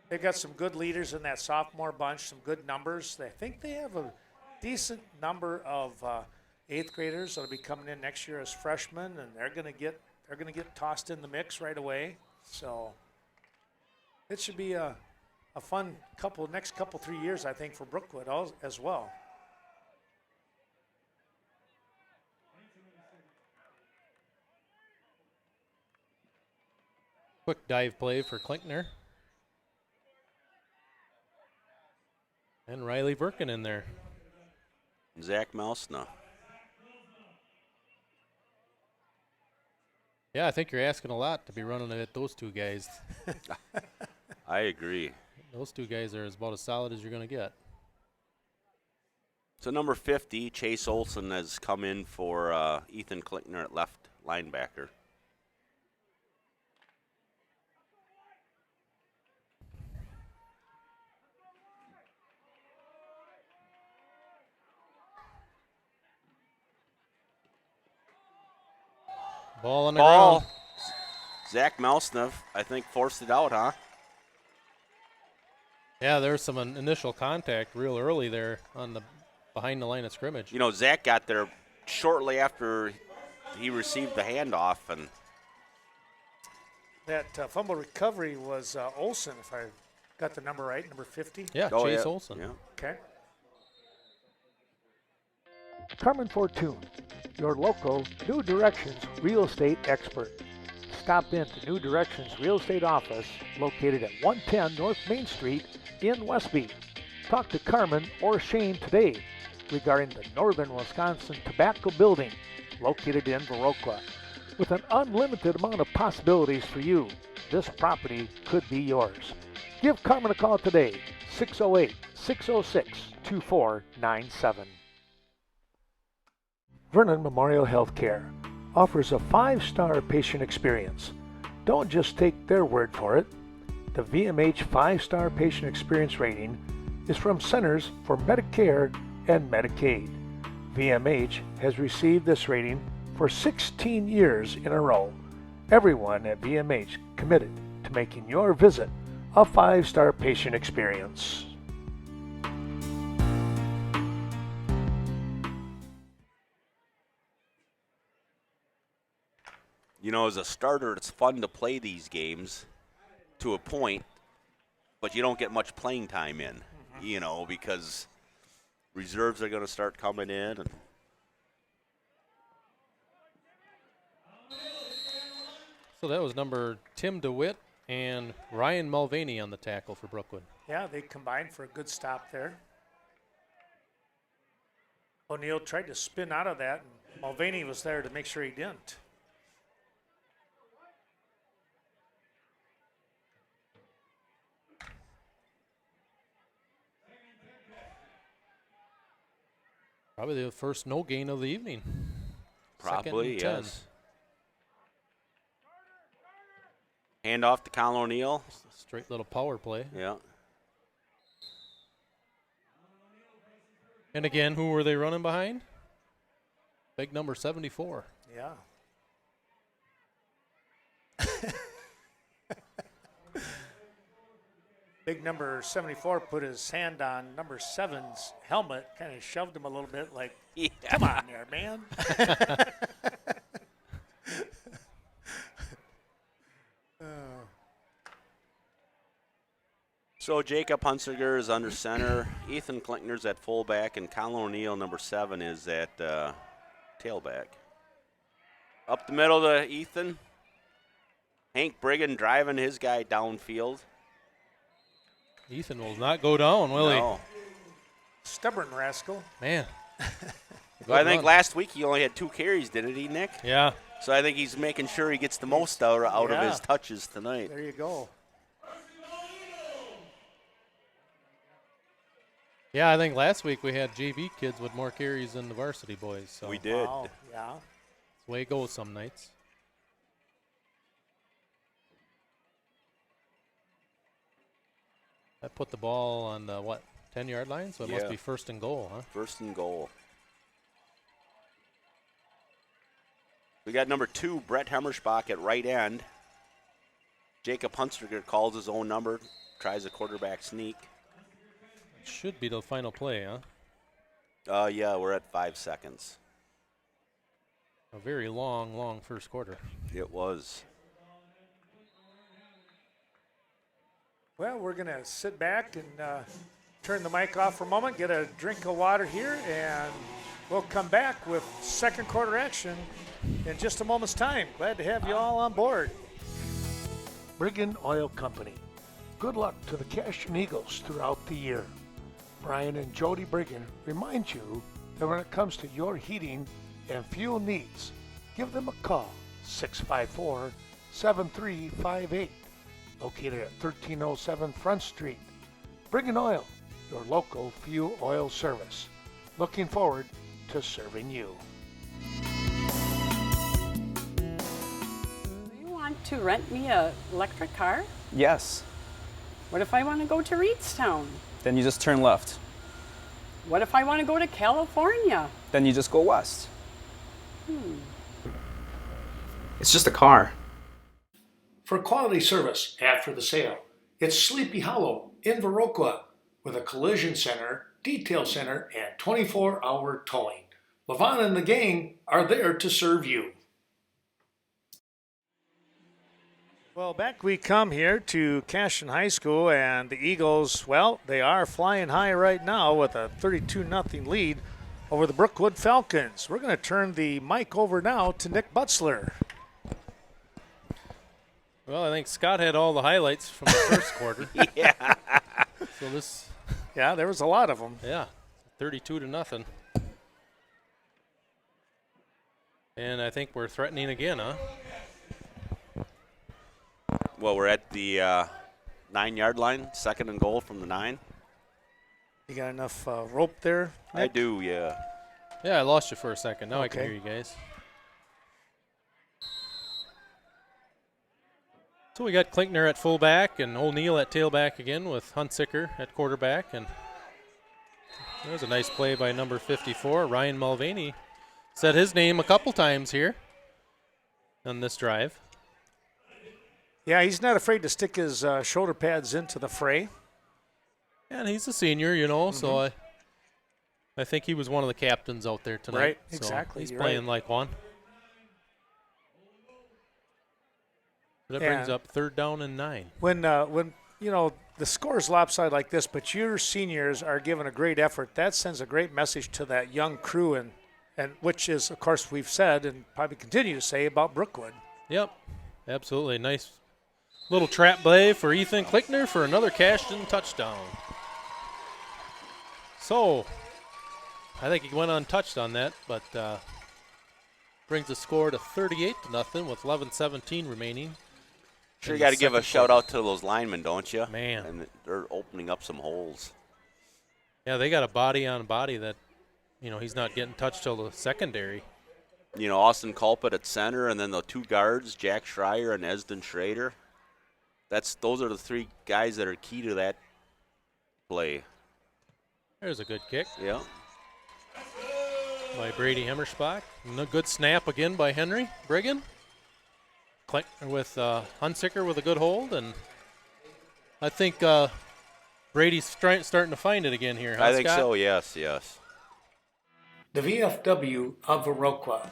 S9: They've got some good leaders in that sophomore bunch, some good numbers. I think they have a decent number of eighth graders that'll be coming in next year as freshmen, and they're going to get tossed in the mix right away. So it should be a fun next couple 3 years, I think, for Brookwood as well.
S5: Quick dive play for Klinkner. And Riley Birkin in there.
S6: Zach Mousna.
S5: Yeah, I think you're asking a lot to be running at those two guys.
S6: I agree.
S5: Those two guys are about as solid as you're going to get.
S6: So number 50, Chase Olson, has come in for Ethan Klinkner at left linebacker.
S5: Ball on the ground.
S6: Zach Mousna, I think, forced it out, huh?
S5: Yeah, there was some initial contact real early there on the behind the line of scrimmage.
S6: You know, Zach got there shortly after he received the handoff, and
S9: that fumble recovery was Olson, if I got the number right, number 50.
S5: Yeah, Chase Olson.
S6: Yeah.
S9: Okay.
S3: Carmen Fortune, your local New Directions real estate expert. Stop in to New Directions Real Estate Office located at 110 North Main Street in Westby. Talk to Carmen or Shane today regarding the Northern Wisconsin Tobacco Building located in Viroqua. With an unlimited amount of possibilities for you, this property could be yours. Give Carmen a call today, 608-606-2497. Vernon Memorial Healthcare offers a 5-star patient experience. Don't just take their word for it. The VMH 5-star patient experience rating is from Centers for Medicare and Medicaid. VMH has received this rating for 16 years in a row. Everyone at VMH committed to making your visit a 5-star patient experience.
S6: you know, as a starter, it's fun to play these games to a point, but you don't get much playing time in, you know, because reserves are going to start coming in. And
S5: so that was number Tim DeWitt and Ryan Mulvaney on the tackle for Brookwood.
S9: Yeah, they combined for a good stop there. O'Neill tried to spin out of that, and Mulvaney was there to make sure he didn't.
S5: Probably the first no gain of the evening.
S6: probably,
S5: 2nd and 10.
S6: yes. Hand off to Colin O'Neill.
S5: Straight little power play.
S6: Yeah.
S5: And again, who were they running behind? Big number 74.
S9: Yeah. Big number 74 put his hand on number 7's helmet, kind of shoved him a little bit like,
S6: Yeah.
S9: come on there, man.
S6: So Jacob Hunsiger is under center. Ethan Klinkner's at fullback, and Colin O'Neill, number 7, is at tailback. Up the middle to Ethan. Hank Brigham driving his guy downfield.
S5: Ethan will not go down, will
S6: No.
S9: Stubborn rascal.
S5: he? Man.
S6: Well, I think
S5: run.
S6: last week he only had 2 carries, didn't he, Nick?
S5: Yeah.
S6: So I think he's making sure he gets the most out of
S9: Yeah.
S6: his touches tonight.
S9: There you go.
S5: Yeah, I think last week we had JV kids with more carries than the varsity boys. So
S6: We did.
S9: Wow. Yeah.
S5: That's the way it goes some nights. I put the ball on the, 10-yard line? So it must
S6: Yeah.
S5: be first and goal, huh?
S6: First and goal. We got number 2, Brett Hemmerschbach at right end. Jacob Hunsiger calls his own number tries a quarterback sneak.
S5: Should be the final play, huh?
S6: Yeah, we're at 5 seconds.
S5: A very long first quarter.
S6: It was.
S9: Well, we're going to sit back and turn the mic off for a moment, get a drink of water here, and we'll come back with second quarter action in just a moment's time. Glad to have you all on board.
S3: Brigham Oil Company. Good luck to the Cashton Eagles throughout the year. Brian and Jody Brigham remind you that when it comes to your heating and fuel needs, give them a call, 654-7358, located at 1307 Front Street. Brigham Oil, your local fuel oil service. Looking forward to serving you.
S11: Do you want to rent me an electric car?
S12: Yes.
S11: What if I want to go to Reedstown?
S12: Then you just turn left.
S11: What if I want to go to California?
S12: Then you just go west.
S7: It's just a car.
S3: For quality service after the sale, it's Sleepy Hollow in Viroqua with a collision center, detail center, and 24-hour towing. Levon and the gang are there to serve you.
S9: Well, back we come here to Cashton High School, and the Eagles, well, they are flying high right now with a 32-0 lead over the Brookwood Falcons. We're going to turn the mic over now to Nick Butzler.
S5: Well, I think Scott had all the highlights from the first quarter.
S6: Yeah.
S5: So this,
S9: Yeah, there was a lot of them.
S5: yeah, 32-0. And I think we're threatening again, huh?
S6: Well, we're at the 9-yard line, 2nd and goal from the 9.
S9: You got enough rope there, Nick?
S6: I do, yeah.
S5: Yeah, I lost you for a second. Now I can
S9: Okay.
S5: hear you guys. So we got Klinkner at fullback and O'Neill at tailback again with Huntsicker at quarterback. And there's a nice play by number 54, Ryan Mulvaney. Said his name a couple times here on this drive.
S9: Yeah, he's not afraid to stick his shoulder pads into the fray.
S5: And he's a senior, you know, so I think he was one of the captains out there tonight.
S9: Right,
S5: So
S9: exactly,
S5: he's
S9: you're
S5: playing
S9: right.
S5: like one. That brings
S9: Yeah.
S5: up 3rd down and 9.
S9: When you know the score's lopsided like this, but your seniors are giving a great effort, that sends a great message to that young crew, and which is, of course, we've said and probably continue to say about Brookwood.
S5: Yep, absolutely. Nice little trap play for Ethan Klinkner for another Cashton touchdown. So, I think he went untouched on that, but brings the score to 38-0 with 11:17 remaining.
S6: Sure,
S5: in
S6: you
S5: the
S6: got to give a
S5: second
S6: shout
S5: quarter.
S6: out to those linemen, don't you?
S5: Man.
S6: And they're opening up some holes.
S5: Yeah, they got a body on body that, you know, he's not getting touched till the secondary.
S6: You know, Austin Culpet at center, and then the 2 guards, Jack Schreier and Esden Schrader. Those are the 3 guys that are key to that play.
S5: There's a good kick
S6: Yeah.
S5: by Brady Hemmerspach. And a good snap again by Henry Brigham. With Hunsicker with a good hold, and I think Brady's starting to find it again here. Huh,
S6: I think
S5: Scott?
S6: so, yes.
S3: The VFW of Viroqua,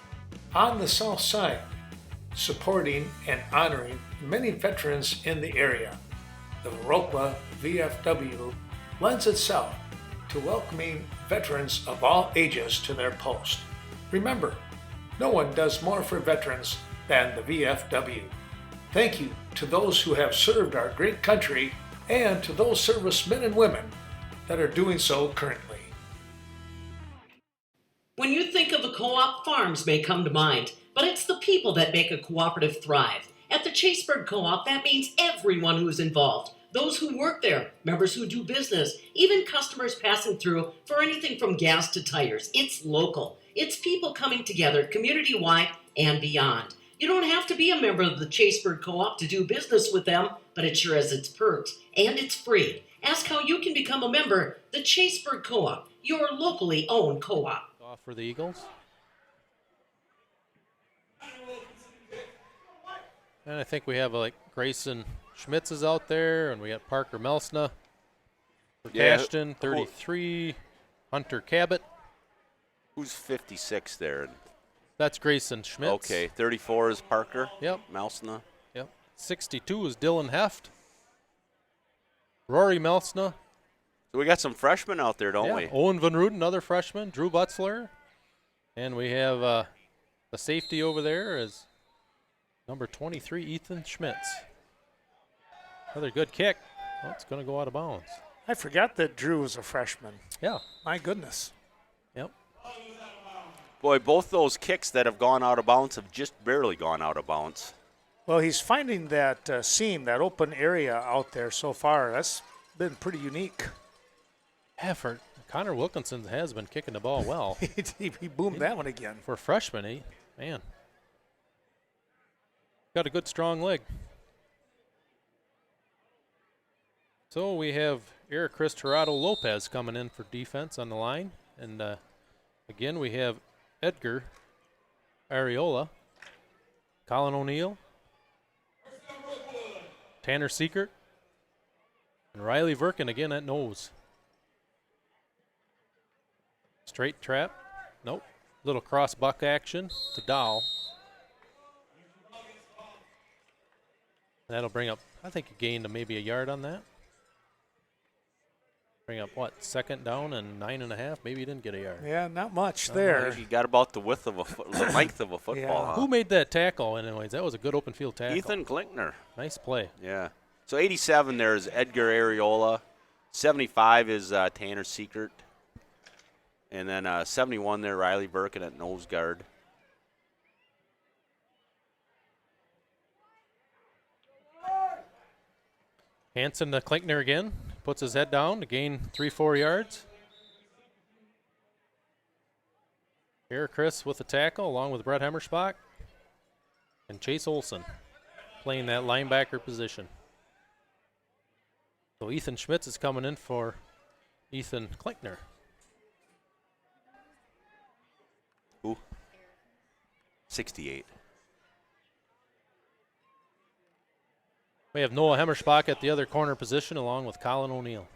S3: on the south side, supporting and honoring many veterans in the area. The Viroqua VFW lends itself to welcoming veterans of all ages to their post. Remember, no one does more for veterans than the VFW. Thank you to those who have served our great country and to those servicemen and women that are doing so currently.
S13: When you think of a co-op, farms may come to mind, but it's the people that make a cooperative thrive. At the Chaseburg Co-op, that means everyone who's involved. Those who work there, members who do business, even customers passing through for anything from gas to tires. It's local. It's people coming together community-wide and beyond. You don't have to be a member of the Chaseburg Co-op to do business with them, but it sure has its perks, and it's free. Ask how you can become a member. The Chaseburg Co-op, your locally owned co-op.
S5: Off for the Eagles. And I think we have like Grayson Schmitz is out there, and we got Parker Melsna for Cashton, 33. Hunter Cabot.
S6: Who's 56 there?
S5: That's Grayson Schmitz.
S6: Okay, 34 is Parker.
S5: Yep.
S6: Melsna.
S5: Yep. 62 is Dylan Heft. Rory Melsna.
S6: So we got some freshmen out there, don't
S5: Yeah.
S6: we?
S5: Owen Van Ruden, another freshman. Drew Butzler. And we have the safety over there is number 23, Ethan Schmitz. Another good kick. Oh, it's going to go out of bounds.
S9: I forgot that Drew was a freshman.
S5: Yeah.
S9: My goodness.
S5: Yep.
S6: Boy, both those kicks that have gone out of bounds have just barely gone out of bounds.
S9: Well, he's finding that seam, that open area out there so far. That's been pretty unique.
S5: Yeah, for Connor Wilkinson has been kicking the ball well.
S9: he boomed that one again.
S5: For a freshman, man. Got a good strong leg. So we have Eric Chris Tirado Lopez coming in for defense on the line. And again, we have Edgar Areola, Colin O'Neill, Tanner Seekert, and Riley Verkin again at nose. Straight trap. Nope. Little cross buck action to Dow. That'll bring up, I think he gained maybe a yard on that. Bring up what, 2nd down and 9.5? Maybe he didn't get a yard.
S9: Yeah, not much there.
S6: He got about the width of the length of a football.
S9: Yeah.
S6: Huh?
S5: Who made that tackle anyways? That was a good open field tackle.
S6: Ethan Klinkner.
S5: Nice play.
S6: Yeah. So 87 there is Edgar Areola. 75 is Tanner Seekert. And then 71 there, Riley Birkin at nose guard.
S5: Hansen to Klinkner again. Puts his head down to gain 3-4 yards. Here, Chris with the tackle along with Brett Hemmerspach. And Chase Olson playing that linebacker position. So Ethan Schmitz is coming in for Ethan Klinkner.
S6: Who? 68.
S5: We have Noah Hemmerspach at the other corner position along with Colin O'Neill.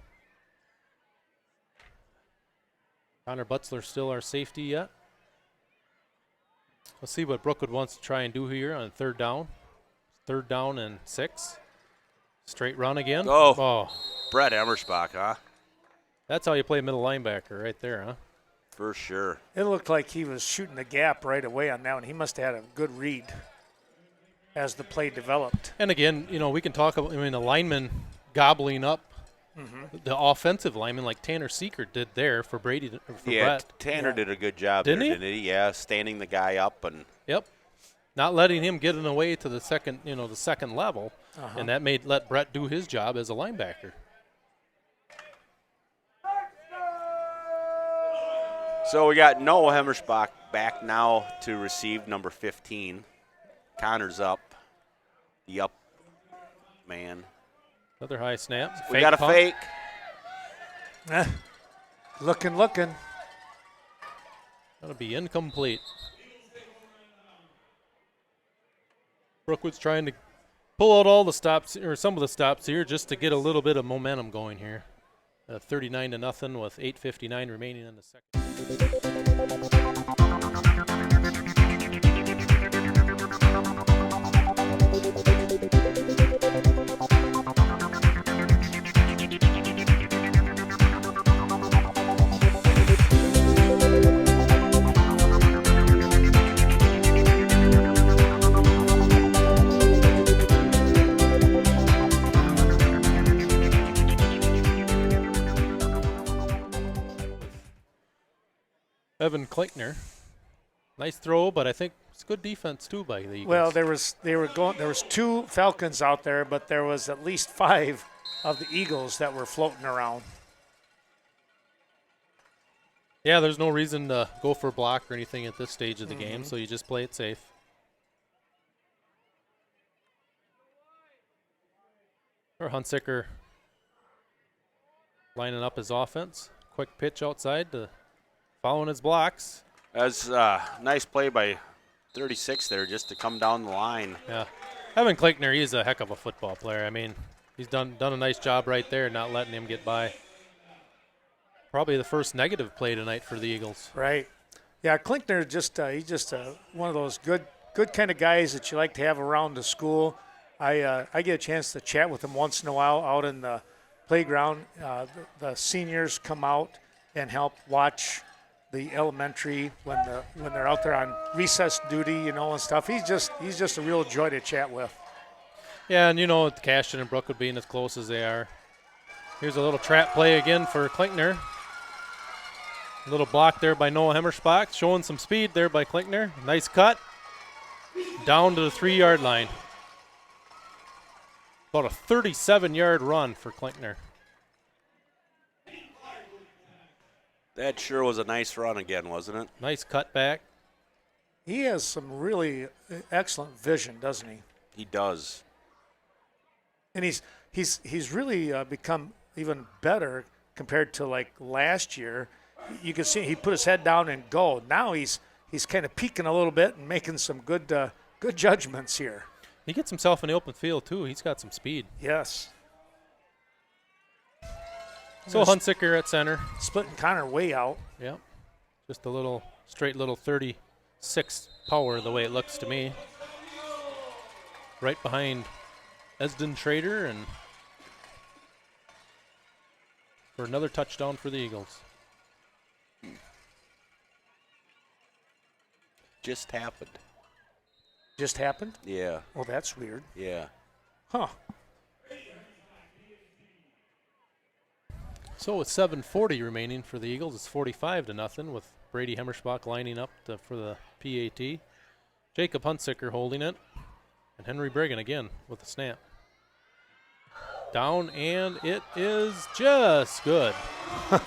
S5: Connor Butzler still our safety yet. Let's see what Brookwood wants to try and do here on 3rd down. 3rd down and 6. Straight run again.
S6: Oh. Brett Hemmerspach, huh?
S5: That's how you play middle linebacker right there, huh?
S6: For sure.
S9: It looked like he was shooting the gap right away on that one. He must have had a good read as the play developed.
S5: And again, we can talk about, the lineman gobbling up the offensive lineman like Tanner Seekert did there for Brady. For Brett.
S6: Tanner did a good job
S5: didn't
S6: there,
S5: he?
S6: didn't he? Yeah, standing the guy up and.
S5: Yep. Not letting him get in the way to the second, the second level, and that let Brett do his job as a linebacker.
S6: So we got Noah Hemmerspach back now to receive number 15. Connor's up. The up man.
S5: Another high snap.
S6: We got a fake.
S9: Looking.
S5: That'll be incomplete. Brookwood's trying to pull out all the stops, or some of the stops here, just to get a little bit of momentum going here. 39-0 with 8:59 remaining in the second. Evan Klinkner. Nice throw, but I think it's good defense too by the Eagles.
S9: Well, there was 2 Falcons out there, but there was at least 5 of the Eagles that were floating around.
S5: Yeah, there's no reason to go for a block or anything at this stage of the game, so you just play it safe. Or Hunsicker lining up his offense. Quick pitch outside to following his blocks.
S6: That's a nice play by 36 there just to come down the line.
S5: Yeah. Evan Klinkner, he's a heck of a football player. I mean, he's done a nice job right there, not letting him get by. Probably the first negative play tonight for the Eagles.
S9: Right. Yeah, Klinkner he's just one of those good kind of guys that you like to have around the school. I get a chance to chat with him once in a while out in the playground. The seniors come out and help watch the elementary when they're out there on recess duty, and stuff. He's just a real joy to chat with.
S5: Yeah, and with Cashton and Brookwood being as close as they are. Here's a little trap play again for Klinkner. A little block there by Noah Hemmerspach, showing some speed there by Klinkner. Nice cut. Down to the 3-yard line. About a 37-yard run for Klinkner.
S6: That sure was a nice run again, wasn't it?
S5: Nice cut back.
S9: He has some really excellent vision, doesn't he?
S6: He does.
S9: And he's really become even better compared to like last year. You can see he put his head down and go. Now he's kind of peeking a little bit and making some good judgments here.
S5: He gets himself in the open field too. He's got some speed.
S9: Yes.
S5: So Hunsicker at center.
S9: Splitting Connor way out.
S5: Yep. Just a straight little 36 power the way it looks to me. Right behind Esden Trader and for another touchdown for the Eagles.
S6: Just happened.
S9: Just happened?
S6: Yeah.
S9: Well, that's weird.
S6: Yeah.
S9: Huh.
S5: So with 7:40 remaining for the Eagles, it's 45-0 with Brady Hemmerspach lining up for the PAT. Jacob Hunsicker holding it. And Henry Brigham again with the snap. Down, and it is just good.
S6: I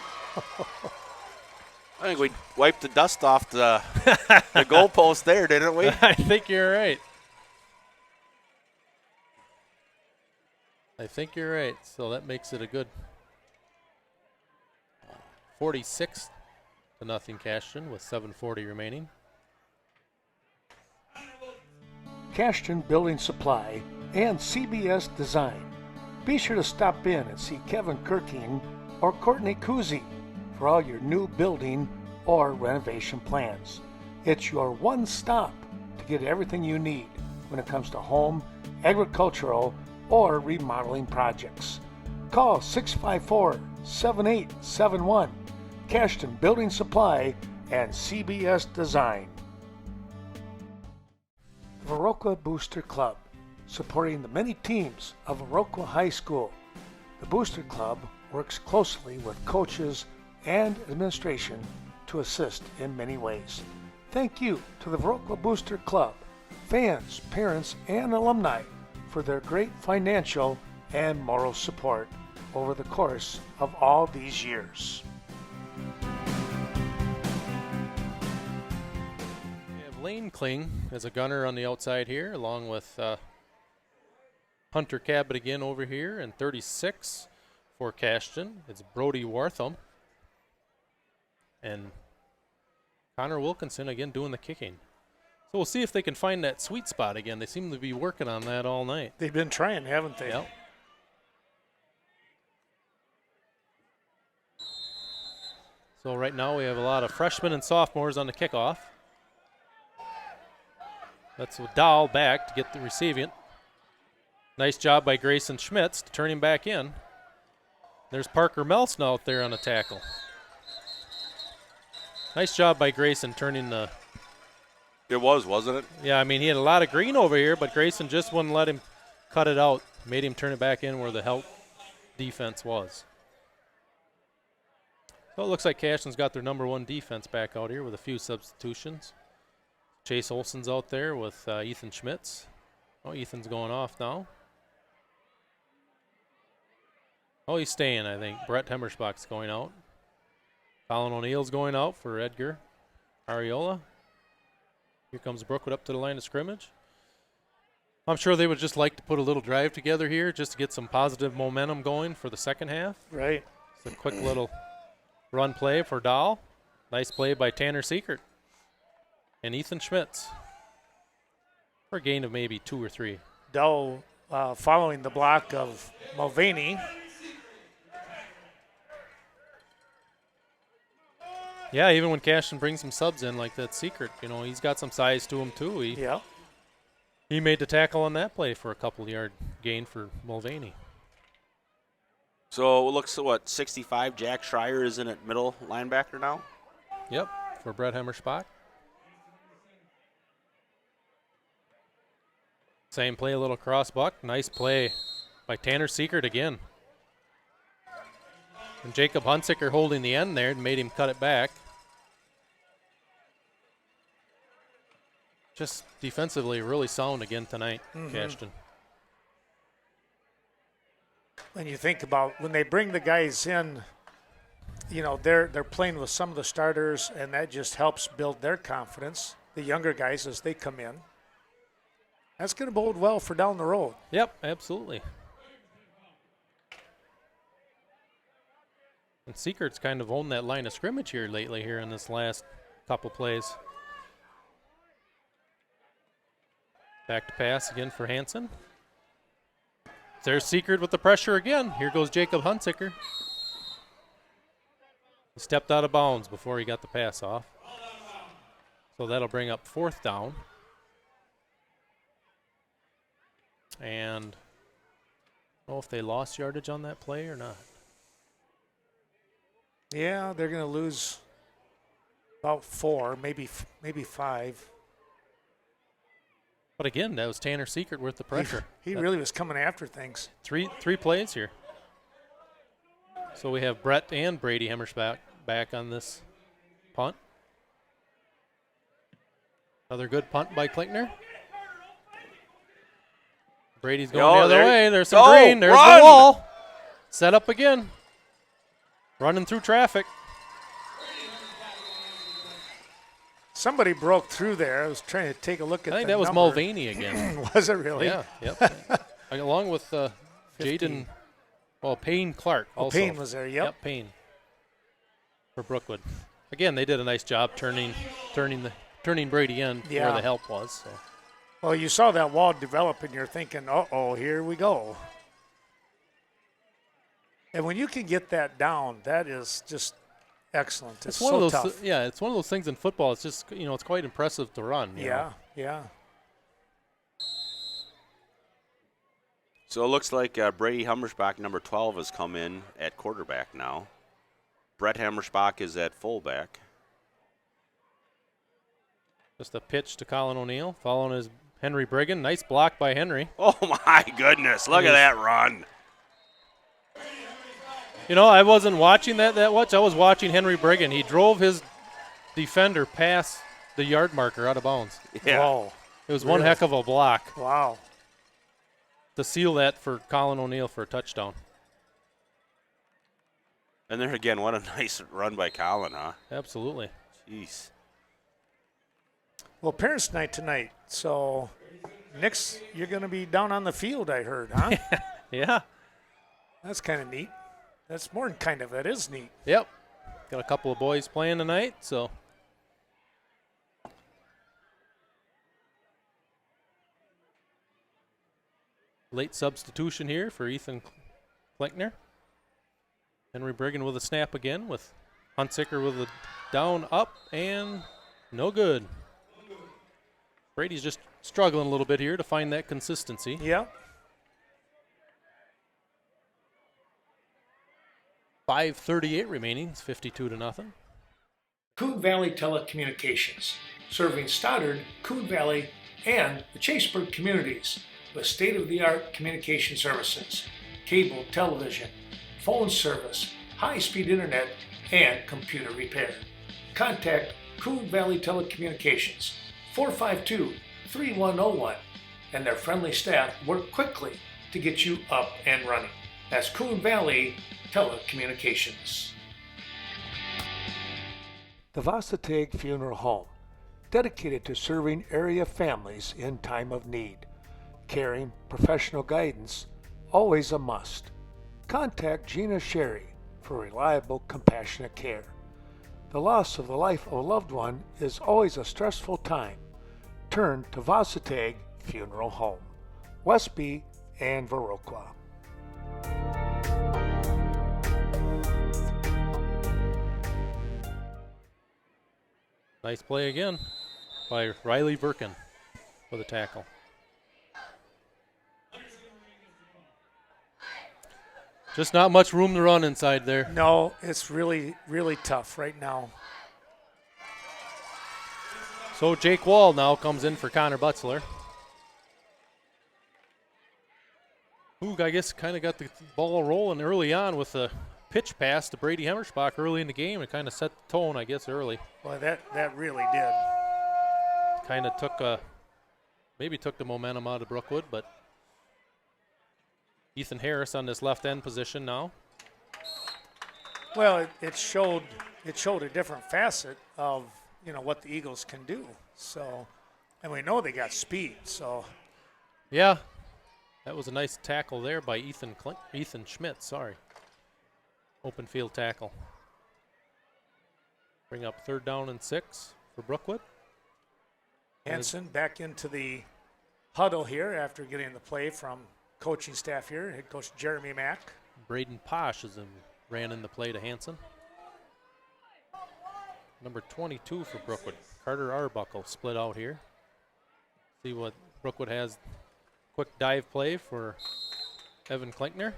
S6: think we wiped the dust off the goalpost there, didn't we?
S5: I think you're right. So that makes it a good 46-0 Cashton with 7:40 remaining.
S3: Cashton Building Supply and CBS Design. Be sure to stop in and see Kevin Kirking or Courtney Kuzi for all your new building or renovation plans. It's your one stop to get everything you need when it comes to home, agricultural, or remodeling projects. Call 654-7871, Cashton Building Supply and CBS Design. Viroqua Booster Club, supporting the many teams of Viroqua High School. The Booster Club works closely with coaches and administration to assist in many ways. Thank you to the Viroqua Booster Club, fans, parents, and alumni for their great financial and moral support over the course of all these years.
S5: Lane Kling as a gunner on the outside here, along with Hunter Cabot again over here, and 36 for Cashton. It's Brody Wartham. And Connor Wilkinson again doing the kicking. So we'll see if they can find that sweet spot again. They seem to be working on that all night.
S9: They've been trying, haven't they?
S5: Yep. So right now we have a lot of freshmen and sophomores on the kickoff. That's Dahl back to get the receiving. Nice job by Grayson Schmitz to turn him back in. There's Parker Melson out there on the tackle. Nice job by Grayson turning the...
S6: It was, wasn't it?
S5: Yeah, I mean, he had a lot of green over here, but Grayson just wouldn't let him cut it out. Made him turn it back in where the help defense was. So it looks like Cashton's got their number one defense back out here with a few substitutions. Chase Olson's out there with Ethan Schmitz. Oh, Ethan's going off now. Oh, he's staying, I think. Brett Hemmerspach's going out. Colin O'Neill's going out for Edgar Ariola. Here comes Brookwood up to the line of scrimmage. I'm sure they would just like to put a little drive together here just to get some positive momentum going for the second half.
S9: Right.
S5: It's a quick little run play for Dahl. Nice play by Tanner Seekert. And Ethan Schmitz for a gain of maybe 2 or 3.
S9: Dell following the block of Mulvaney.
S5: Yeah, even when Cashton brings some subs in like that Secret, he's got some size to him too. He made the tackle on that play for a couple yard gain for Mulvaney.
S6: So it looks 65. Jack Schreier is in at middle linebacker now.
S5: Yep, for Brett Hemmerspach. Same play, a little cross buck. Nice play by Tanner Secret again. And Jacob Hunsicker holding the end there and made him cut it back. Just defensively really sound again tonight, Cashton.
S9: When you think about when they bring the guys in, they're playing with some of the starters, and that just helps build their confidence, the younger guys, as they come in. That's going to bode well for down the road.
S5: Yep, absolutely. And Secret's kind of owned that line of scrimmage here lately here in this last couple plays. Back to pass again for Hansen. There's Secret with the pressure again. Here goes Jacob Hunsicker. He stepped out of bounds before he got the pass off. So that'll bring up 4th down. And I don't know if they lost yardage on that play or not.
S9: Yeah, they're going to lose about 4, maybe 5.
S5: But again, that was Tanner Secret with the pressure.
S9: He really was coming after things.
S5: Three plays here. So we have Brett and Brady Hemmerspach back on this punt. Another good punt by Klinkner. Brady's going the other way. There's some green. There's the wall. Set up again. Running through traffic.
S9: Somebody broke through there. I was trying to take a look at
S5: I think
S9: the
S5: that was
S9: number.
S5: Mulvaney again.
S9: Was it really?
S5: Yeah, yep. Along with Jaden, Payne Clark also.
S9: Payne was there, yep.
S5: Payne for Brookwood. Again, they did a nice job turning Brady in where the help was. So.
S9: Well, you saw that wall develop, and you're thinking, uh-oh, here we go. And when you can get that down, that is just excellent. It's
S5: one
S9: so
S5: of those,
S9: tough.
S5: it's one of those things in football. It's just, it's quite impressive to run.
S9: Yeah.
S6: So it looks like Brady Hemmerspach, number 12, has come in at quarterback now. Brett Hemmerspach is at fullback.
S5: Just a pitch to Colin O'Neill, following his Henry Brigham. Nice block by Henry.
S6: Oh, my goodness. Look at that run.
S5: I wasn't watching that much. I was watching Henry Brigham. He drove his defender past the yard marker out of bounds.
S6: Yeah.
S9: Whoa.
S5: It was one heck of a block.
S9: Wow.
S5: To seal that for Colin O'Neill for a touchdown.
S6: And there again, what a nice run by Colin, huh?
S5: Absolutely.
S6: Jeez.
S9: Well, Parents' Night tonight, so next you're going to be down on the field, I heard, huh?
S5: Yeah.
S9: That's kind of neat. That's more than kind of. That is neat.
S5: Yep. Got a couple of boys playing tonight, so. Late substitution here for Ethan Klinkner. Henry Brigham with a snap again with Hunsicker with a down, up, and no good. Brady's just struggling a little bit here to find that consistency.
S9: Yeah.
S5: 5:38 remaining. It's 52-0.
S3: Coon Valley Telecommunications, serving Stoddard, Coon Valley, and the Chaseburg communities with state-of-the-art communication services, cable television, phone service, high-speed internet, and computer repair. Contact Coon Valley Telecommunications, 452-3101, and their friendly staff work quickly to get you up and running. That's Coon Valley Telecommunications.
S14: The Vasatag Funeral Home, dedicated to serving area families in time of need. Caring, professional guidance, always a must. Contact Gina Sherry for reliable, compassionate care. The loss of the life of a loved one is always a stressful time. Turn to Vasatag Funeral Home. Westby, and Viroqua.
S5: Nice play again by Riley Birkin for the tackle. Just not much room to run inside there.
S9: No, it's really, really tough right now.
S5: So Jake Wall now comes in for Connor Butzler, who I guess kind of got the ball rolling early on with a pitch pass to Brady Hemmerspach early in the game. It kind of set the tone, I guess, early.
S9: Well, that really did.
S5: Kind of took maybe took the momentum out of Brookwood, but Ethan Harris on this left end position now.
S9: Well, it showed a different facet of what the Eagles can do. So, and we know they got speed. So,
S5: yeah, that was a nice tackle there by Ethan Schmidt. Sorry, open field tackle. Bring up 3rd down and 6 for Brookwood.
S9: Hanson back into the huddle here after getting the play from coaching staff here, head coach Jeremy Mack.
S5: Braden Posh ran in the play to Hanson. Number 22 for Brookwood, Carter Arbuckle, split out here. See what Brookwood has. Quick dive play for Evan Klinkner.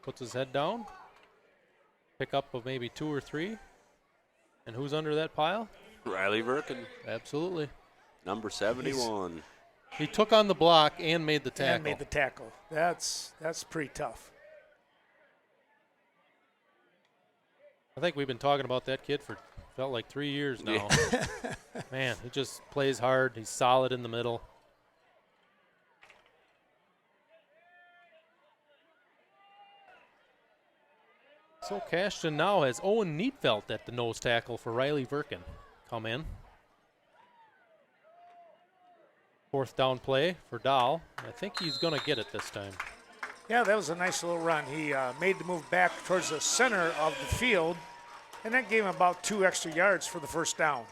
S5: Puts his head down. Pick up of maybe 2 or 3. And who's under that pile?
S6: Riley Birkin.
S5: Absolutely.
S6: Number 71.
S5: He took on the block and made the tackle.
S9: And made the tackle. That's pretty tough.
S5: I think we've been talking about that kid for felt like 3 years now.
S6: Yeah.
S5: Man, he just plays hard. He's solid in the middle. So Cashton now has Owen Neatfelt at the nose tackle for Riley Birkin. Come in. 4th down play for Dahl. I think he's going to get it this time.
S9: Yeah, that was a nice little run. He made the move back towards the center of the field, and that gave him about 2 extra yards for the 1st down.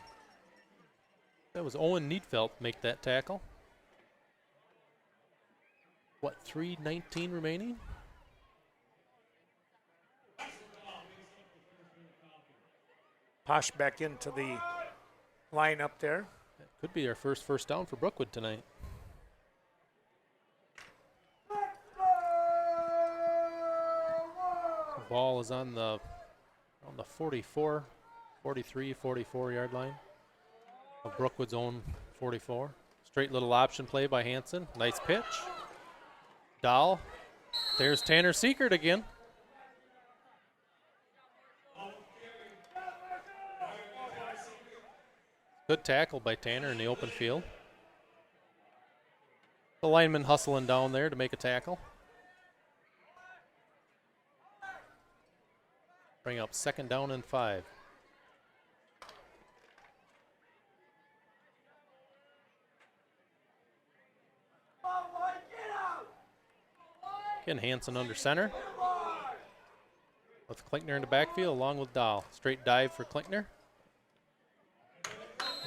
S5: That was Owen Neatfelt make that tackle. What, 3:19 remaining?
S9: Posh back into the lineup there.
S5: That could be our first down for Brookwood tonight. The ball is on the 44, 43, 44 yard line of Brookwood's own 44. Straight little option play by Hanson. Nice pitch. Dahl. There's Tanner Seekert again. Good tackle by Tanner in the open field. The lineman hustling down there to make a tackle. Bring up 2nd down and 5. Again, Hanson under center. With Klinkner in the backfield along with Dahl. Straight dive for Klinkner.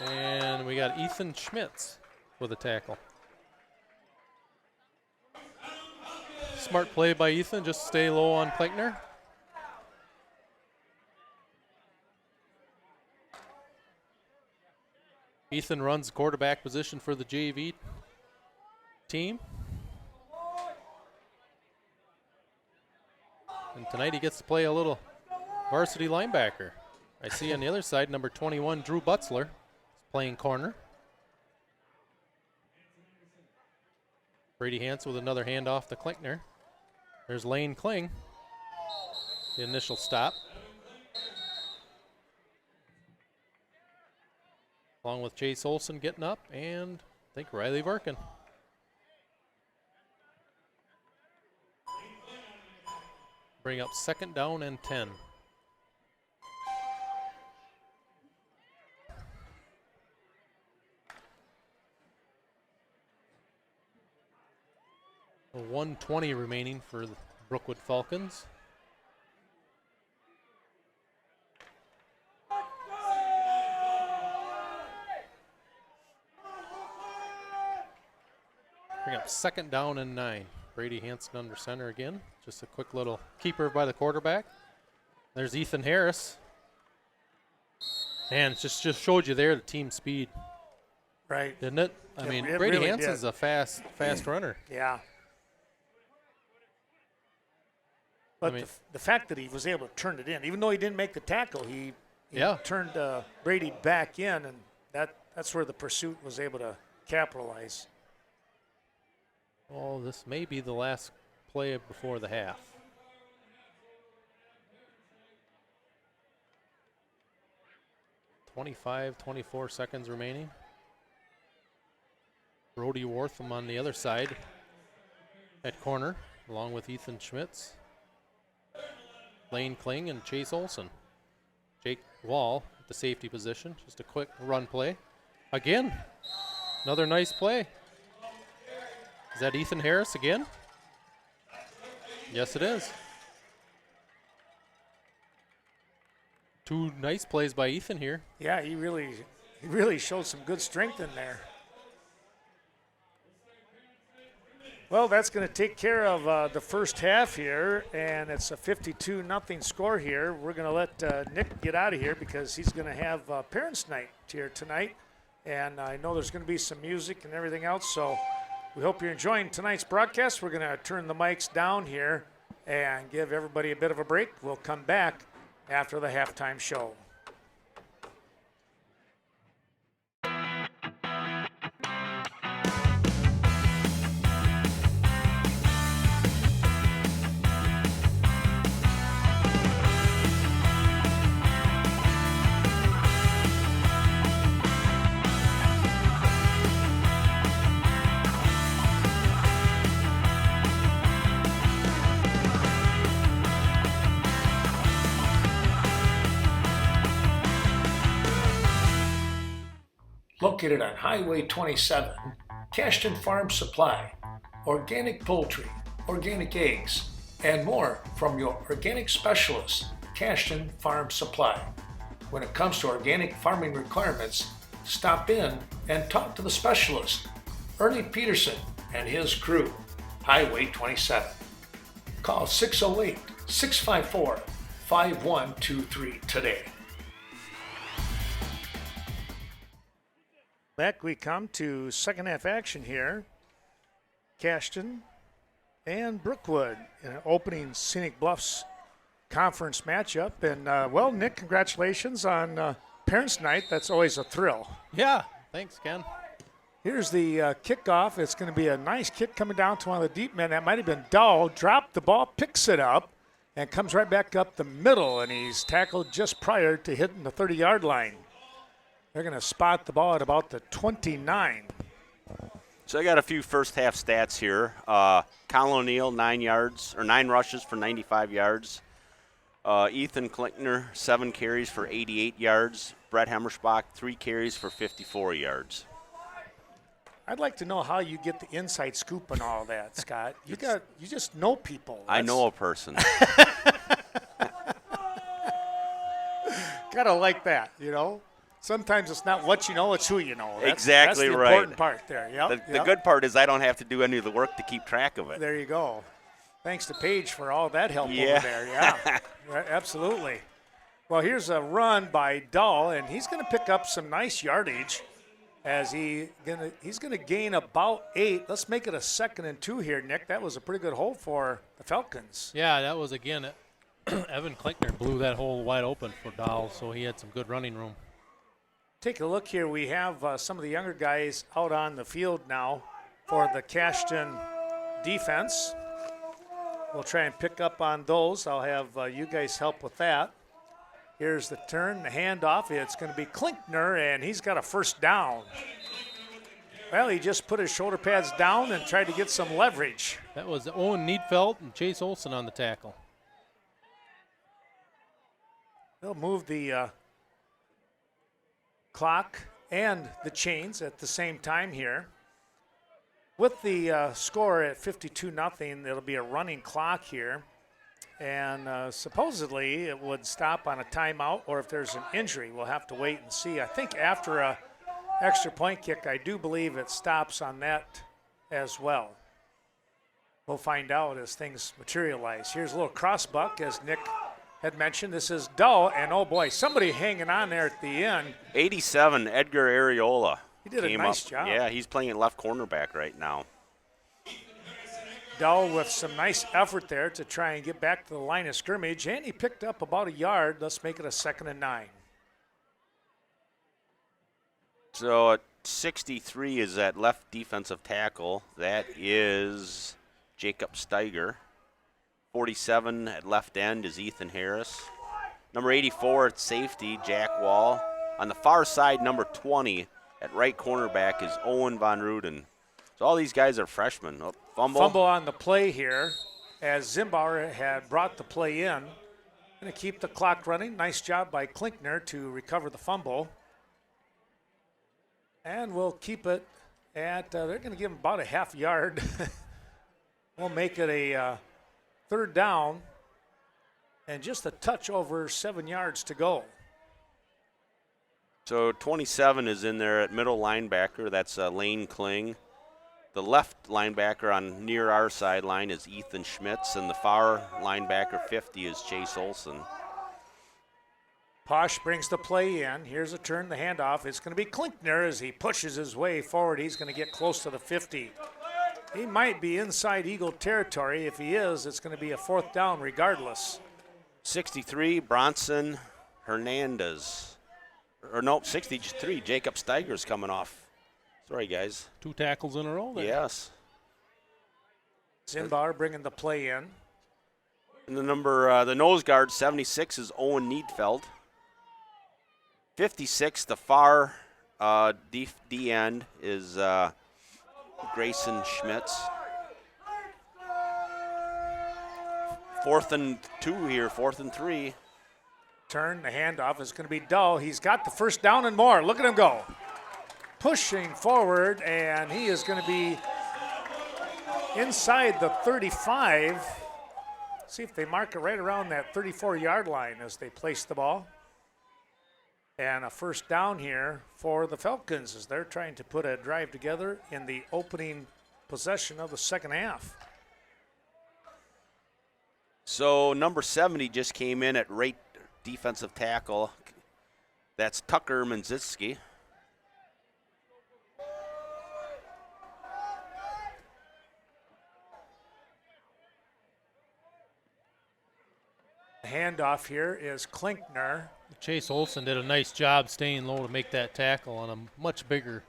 S5: And we got Ethan Schmitz with a tackle. Smart play by Ethan, just stay low on Klinkner. Ethan runs quarterback position for the JV team. And tonight he gets to play a little varsity linebacker. I see on the other side, number 21, Drew Butzler, playing corner. Brady Hanson with another handoff to Klinkner. There's Lane Kling, the initial stop. Along with Chase Olson getting up, and I think Riley Birkin. Bring up 2nd down and 10. A 1:20 remaining for the Brookwood Falcons. Bring up 2nd down and 9. Brady Hansen under center again. Just a quick little keeper by the quarterback. There's Ethan Harris. And it just showed you there the team speed.
S9: Right.
S5: Didn't it? I mean,
S9: it
S5: Brady
S9: really
S5: Hansen's
S9: did.
S5: a fast runner.
S9: Yeah. But the fact that he was able to turn it in, even though he didn't make the tackle, he turned Brady back in, and that's where the pursuit was able to capitalize.
S5: Oh, this may be the last play before the half. .24 seconds remaining. Brody Wortham on the other side at corner, along with Ethan Schmitz. Lane Kling and Chase Olson. Jake Wall at the safety position. Just a quick run play. Again, another nice play. Is that Ethan Harris again? Yes, it is. 2 nice plays by Ethan here.
S9: Yeah, he really showed some good strength in there. Well, that's going to take care of the first half here, and it's a 52-0 score here. We're going to let Nick get out of here because he's going to have Parents' Night here tonight, and I know there's going to be some music and everything else, so we hope you're enjoying tonight's broadcast. We're going to turn the mics down here and give everybody a bit of a break. We'll come back after the halftime show.
S14: Located on Highway 27, Cashton Farm Supply, organic poultry, organic eggs, and more from your organic specialist, Cashton Farm Supply. When it comes to organic farming requirements, stop in and talk to the specialist, Ernie Peterson and his crew, Highway 27. Call 608-654-5123 today.
S9: Back we come to second half action here. Cashton and Brookwood in an opening Scenic Bluffs conference matchup. And, well, Nick, congratulations on Parents' Night. That's always a thrill.
S5: Yeah, thanks, Ken.
S9: Here's the kickoff. It's going to be a nice kick coming down to one of the deep men. That might have been Dahl. Dropped the ball, picks it up, and comes right back up the middle. And he's tackled just prior to hitting the 30-yard line. They're going to spot the ball at about the 29.
S6: So I got a few first half stats here. Colin O'Neill, 9 rushes for 95 yards. Ethan Klinkner, 7 carries for 88 yards. Brett Hemmerschbach, 3 carries for 54 yards.
S9: I'd like to know how you get the inside scoop and all that, Scott. You just know people.
S6: I know a person.
S9: Gotta like that, you know. Sometimes it's not what you know, it's who you know.
S6: Exactly
S9: that's the
S6: right.
S9: important part there. Yep,
S6: The good part is I don't have to do any of the work to keep track of it.
S9: There you go. Thanks to Paige for all that help over there. Yeah, right, absolutely. Well, here's a run by Dahl, and he's going to pick up some nice yardage as he's going to gain about 8. Let's make it a 2nd and 2 here, Nick. That was a pretty good hold for the Falcons.
S5: Yeah, that was, again, Evan Klinkner blew that hole wide open for Dahl, so he had some good running room.
S9: Take a look here. We have some of the younger guys out on the field now for the Cashton defense. We'll try and pick up on those. I'll have you guys help with that. Here's the turn, the handoff. It's going to be Klinkner, and he's got a first down. Well, he just put his shoulder pads down and tried to get some leverage.
S5: That was Owen Needfeld and Chase Olson on the tackle.
S9: They'll move the clock and the chains at the same time here. With the score at 52-0, it'll be a running clock here. And supposedly it would stop on a timeout, or if there's an injury, we'll have to wait and see. I think after a extra point kick, I do believe it stops on that as well. We'll find out as things materialize. Here's a little cross buck, as Nick had mentioned. This is Dull, and oh boy, somebody hanging on there at the end.
S6: 87, Edgar Areola.
S9: He did a nice job.
S6: Yeah, he's playing at left cornerback right now.
S9: Dull with some nice effort there to try and get back to the line of scrimmage, and he picked up about a yard. Let's make it a 2nd and 9.
S6: So at 63 is that left defensive tackle. That is Jacob Steiger. 47 at left end is Ethan Harris. Number 84 at safety, Jack Wall. On the far side, number 20 at right cornerback is Owen Von Ruden. So all these guys are freshmen. Oh,
S9: fumble on the play here as Zimbauer had brought the play in. Going to keep the clock running. Nice job by Klinkner to recover the fumble. And we'll keep it at, they're going to give him about a half yard. We'll make it a 3rd down and just a touch over 7 yards to go.
S6: So 27 is in there at middle linebacker. That's Lane Kling. The left linebacker on near our sideline is Ethan Schmitz, and the far linebacker 50 is Chase Olson.
S9: Posh brings the play in. Here's a turn, the handoff. It's going to be Klinkner as he pushes his way forward. He's going to get close to the 50. He might be inside Eagle territory. If he is, it's going to be a 4th down regardless.
S6: 63, Bronson Hernandez. Or no, 63, Jacob Steiger's coming off. Sorry, guys.
S5: 2 tackles in a row there.
S6: Yes.
S9: Zinbar bringing the play in.
S6: And the nose guard, 76, is Owen Needfeld. 56, the far D end is Grayson Schmitz. 4th and 2 here, 4th and 3.
S9: Turn, the handoff is going to be Dull. He's got the 1st down and more. Look at him go. Pushing forward, and he is going to be inside the 35. See if they mark it right around that 34-yard line as they place the ball. And a 1st down here for the Falcons as they're trying to put a drive together in the opening possession of the 2nd half.
S6: So number 70 just came in at right defensive tackle. That's Tucker Manzitsky.
S9: The handoff here is Klinkner.
S5: Chase Olson did a nice job staying low to make that tackle on a much bigger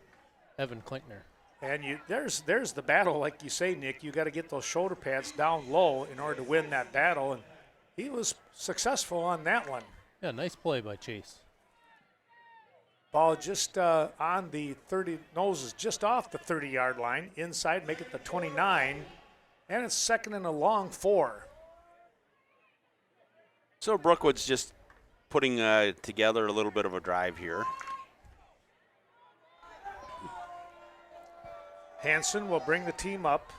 S5: Evan Klinkner.
S9: And there's the battle, like you say, Nick. You got to get those shoulder pads down low in order to win that battle, and he was successful on that one.
S5: Yeah, nice play by Chase.
S9: Ball just on the 30, noses just off the 30-yard line. Inside, make it the 29, and it's 2nd and a long 4.
S6: So Brookwood's just putting together a little bit of a drive here.
S9: Hansen will bring the team up.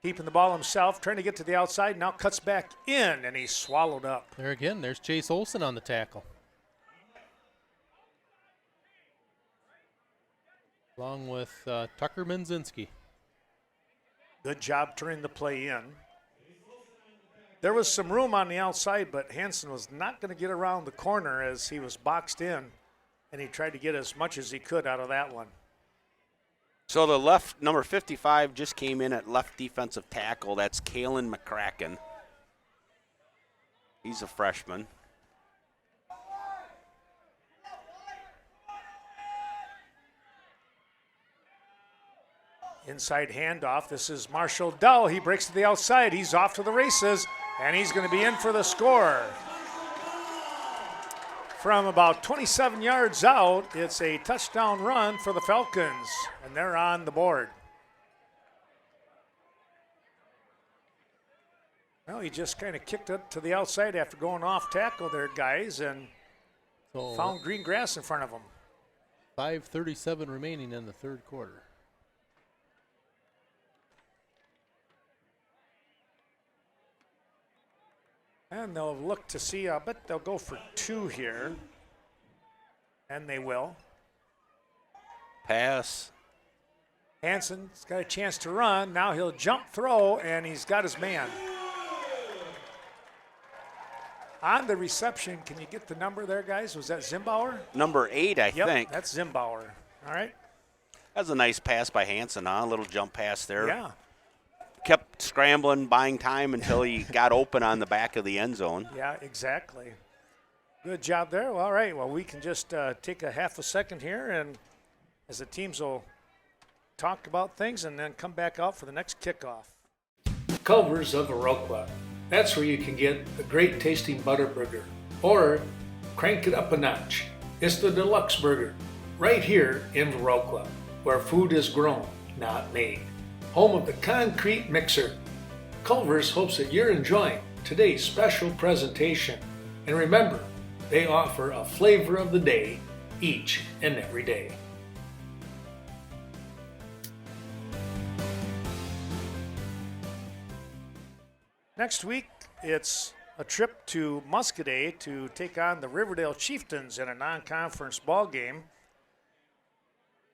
S9: Keeping the ball himself, trying to get to the outside, now cuts back in, and he's swallowed up.
S5: There again, there's Chase Olson on the tackle. Along with Tucker Manzinski.
S9: Good job turning the play in. There was some room on the outside, but Hansen was not going to get around the corner as he was boxed in, and he tried to get as much as he could out of that one.
S6: So the left, number 55, just came in at left defensive tackle. That's Kalen McCracken. He's a freshman.
S9: Inside handoff. This is Marshall Dull. He breaks to the outside. He's off to the races, and he's going to be in for the score. From about 27 yards out, it's a touchdown run for the Falcons, and they're on the board. Well, he just kind of kicked it to the outside after going off tackle there, guys, and found green grass in front of him.
S5: 5:37 remaining in the 3rd quarter.
S9: And they'll look to see, I bet they'll go for 2 here. And they will.
S6: Pass.
S9: Hansen's got a chance to run. Now he'll jump throw, and he's got his man. On the reception, can you get the number there, guys? Was that Zimbauer?
S6: Number 8, I think.
S9: That's Zimbauer. All right.
S6: That was a nice pass by Hansen, huh? A little jump pass there.
S9: Yeah.
S6: Kept scrambling, buying time until he got open on the back of the end zone.
S9: Yeah, exactly. Good job there. Well, all right. Well, we can just take a half a second here, and as the teams will talk about things and then come back out for the next kickoff.
S14: Culver's of Viroqua. That's where you can get a great tasting butter burger, or crank it up a notch. It's the deluxe burger, right here in Viroqua, where food is grown, not made. Home of the concrete mixer. Culver's hopes that you're enjoying today's special presentation. And remember, they offer a flavor of the day each and every day.
S9: Next week, it's a trip to Muscadet to take on the Riverdale Chieftains in a non-conference ball game.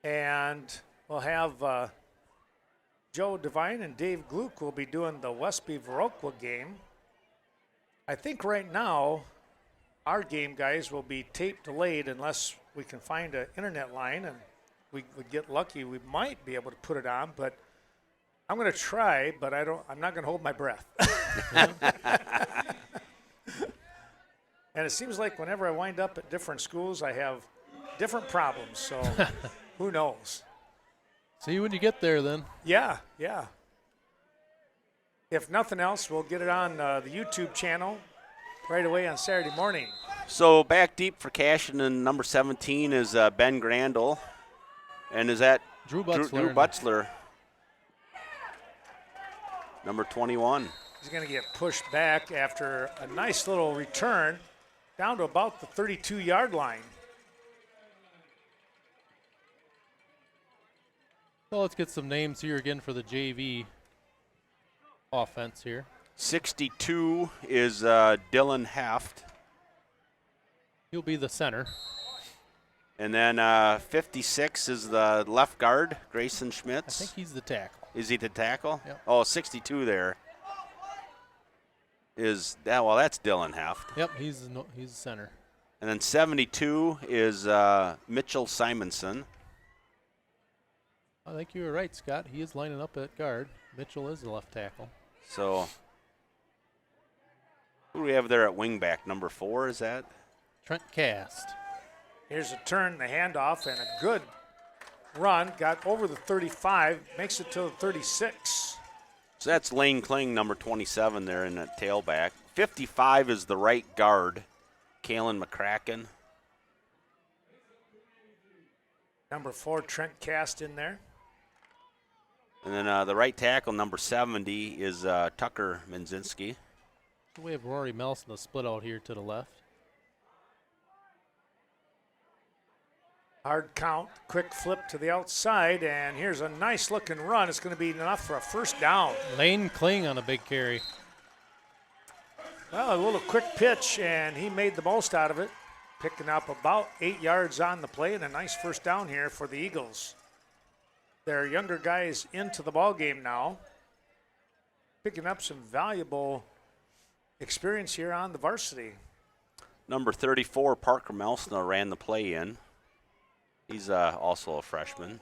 S9: And we'll have Joe Devine and Dave Gluck will be doing the Westby Viroqua game. I think right now our game, guys, will be tape delayed unless we can find an internet line and we get lucky. We might be able to put it on, but I'm going to try, but I'm not going to hold my breath. And it seems like whenever I wind up at different schools, I have different problems. So who knows?
S5: See you when you get there, then.
S9: Yeah. If nothing else, we'll get it on the YouTube channel right away on Saturday morning.
S6: So back deep for Cashton, and number 17 is Ben Grandel. And is that
S5: Drew Butzler?
S6: Drew Butzler. Number 21.
S9: He's going to get pushed back after a nice little return down to about the 32-yard line.
S5: Well, let's get some names here again for the JV offense here.
S6: 62 is Dylan Heft.
S5: He'll be the center.
S6: And then 56 is the left guard, Grayson Schmitz.
S5: I think he's the tackle.
S6: Is he the tackle?
S5: Yep.
S6: Oh, 62 there. That's Dylan Heft.
S5: Yep, he's the center.
S6: And then 72 is Mitchell Simonson.
S5: I think you were right, Scott. He is lining up at guard. Mitchell is the left tackle.
S6: So who do we have there at wingback? Number 4, is that?
S5: Trent Cast.
S9: Here's a turn, the handoff, and a good run. Got over the 35, makes it to the 36.
S6: So that's Lane Kling, number 27 there in that tailback. 55 is the right guard, Kalen McCracken.
S9: Number 4, Trent Cast in there.
S6: And then the right tackle, number 70, is Tucker Menzinski.
S5: We have Rory Melson, the split out here to the left.
S9: Hard count, quick flip to the outside, and here's a nice looking run. It's going to be enough for a first down.
S5: Lane Kling on a big carry.
S9: Well, a little quick pitch, and he made the most out of it, picking up about 8 yards on the play, and a nice first down here for the Eagles. Their younger guys into the ball game now, picking up some valuable experience here on the varsity.
S6: Number 34, Parker Melsna, ran the play in. He's also a freshman.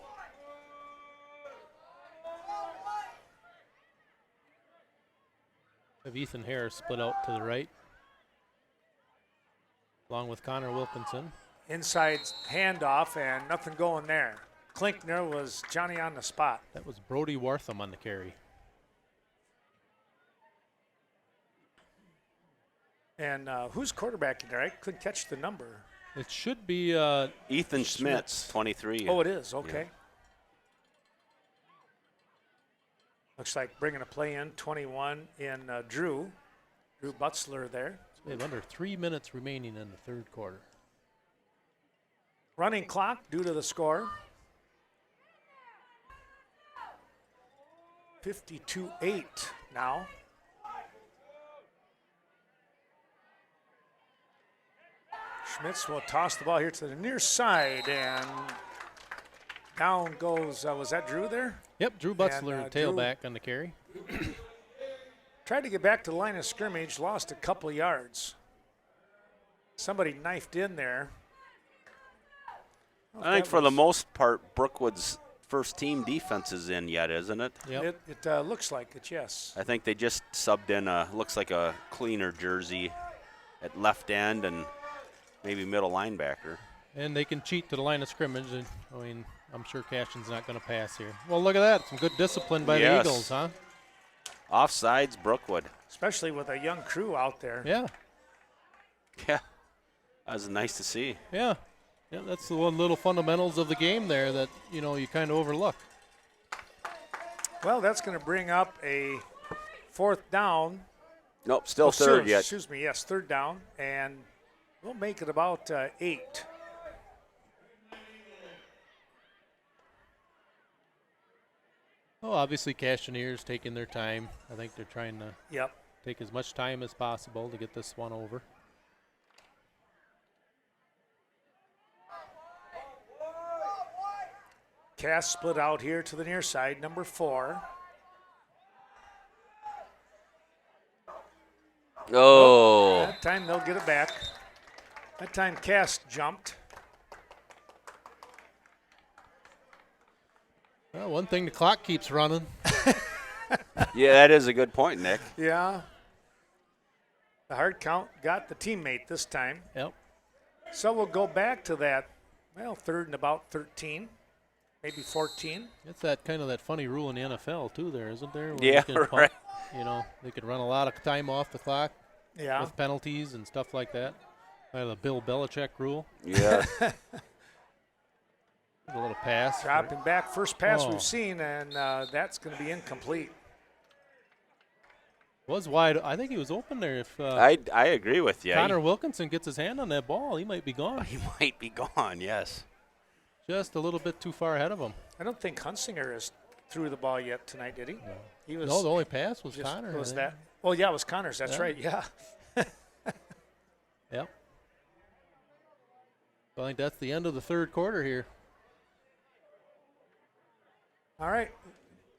S5: Have Ethan Harris split out to the right, along with Connor Wilkinson.
S9: Inside handoff, and nothing going there. Klinkner was Johnny on the spot.
S5: That was Brody Wartham on the carry.
S9: And who's quarterbacking there? I couldn't catch the number.
S5: It should be
S6: Ethan Schmitz, 23.
S9: Oh, it is. Okay.
S6: Yeah.
S9: Looks like bringing a play in, 21 in Drew Butzler there.
S5: So we have under 3 minutes remaining in the third quarter.
S9: Running clock due to the score. 52-8 now. Schmitz will toss the ball here to the near side, and Down goes, was that Drew there?
S5: Yep, Drew Butzler,
S9: And,
S5: tailback on the carry.
S9: Tried to get back to the line of scrimmage, lost a couple of yards. Somebody knifed in there.
S6: I think for the most part, Brookwood's first team defense is in yet, isn't it?
S9: Yep. It looks like it, yes.
S6: I think they just subbed in looks like a cleaner jersey at left end and maybe middle linebacker.
S5: And they can cheat to the line of scrimmage. And I mean, I'm sure Cashton's not going to pass here. Well, look at that. Some good discipline by the Eagles, huh?
S6: Offsides, Brookwood.
S9: Especially with a young crew out there.
S5: Yeah.
S6: Yeah. That was nice to see.
S5: Yeah. Yeah, that's the one little fundamentals of the game there that, you know, you kind of overlook.
S9: Well, that's going to bring up a fourth down.
S6: Nope, still third yet.
S9: Excuse me, yes, third down. And we'll make it about 8.
S5: Oh, obviously Cashtoneers taking their time. I think they're trying to take as much time as possible to get this one over.
S9: Cass split out here to the near side, number 4.
S6: Oh.
S9: That time they'll get it back. That time Cass jumped.
S5: Well, one thing, the clock keeps running.
S6: Yeah, that is a good point, Nick.
S9: Yeah. The hard count got the teammate this time.
S5: Yep.
S9: So we'll go back to that, well, third and about 13. Maybe 14.
S5: It's that kind of that funny rule in the NFL too, there, isn't there? Where
S6: Yeah, right.
S5: You know, they could run a lot of time off the clock.
S9: Yeah.
S5: With penalties and stuff like that. The Bill Belichick rule.
S6: Yeah.
S5: A little pass.
S9: Dropping back, first pass we've seen, and that's going to be incomplete.
S5: Was wide. I think he was open there. If
S6: I agree with you.
S5: Connor Wilkinson gets his hand on that ball, he might be gone.
S6: He might be gone. Yes.
S5: Just a little bit too far ahead of him.
S9: I don't think Hunsinger has threw the ball yet tonight, did he?
S5: No.
S9: He was.
S5: No, the only pass was Connor.
S9: Was that? Well, yeah, it was Connor's. That's right. Yeah.
S5: Yep. I think that's the end of the third quarter here.
S9: All right.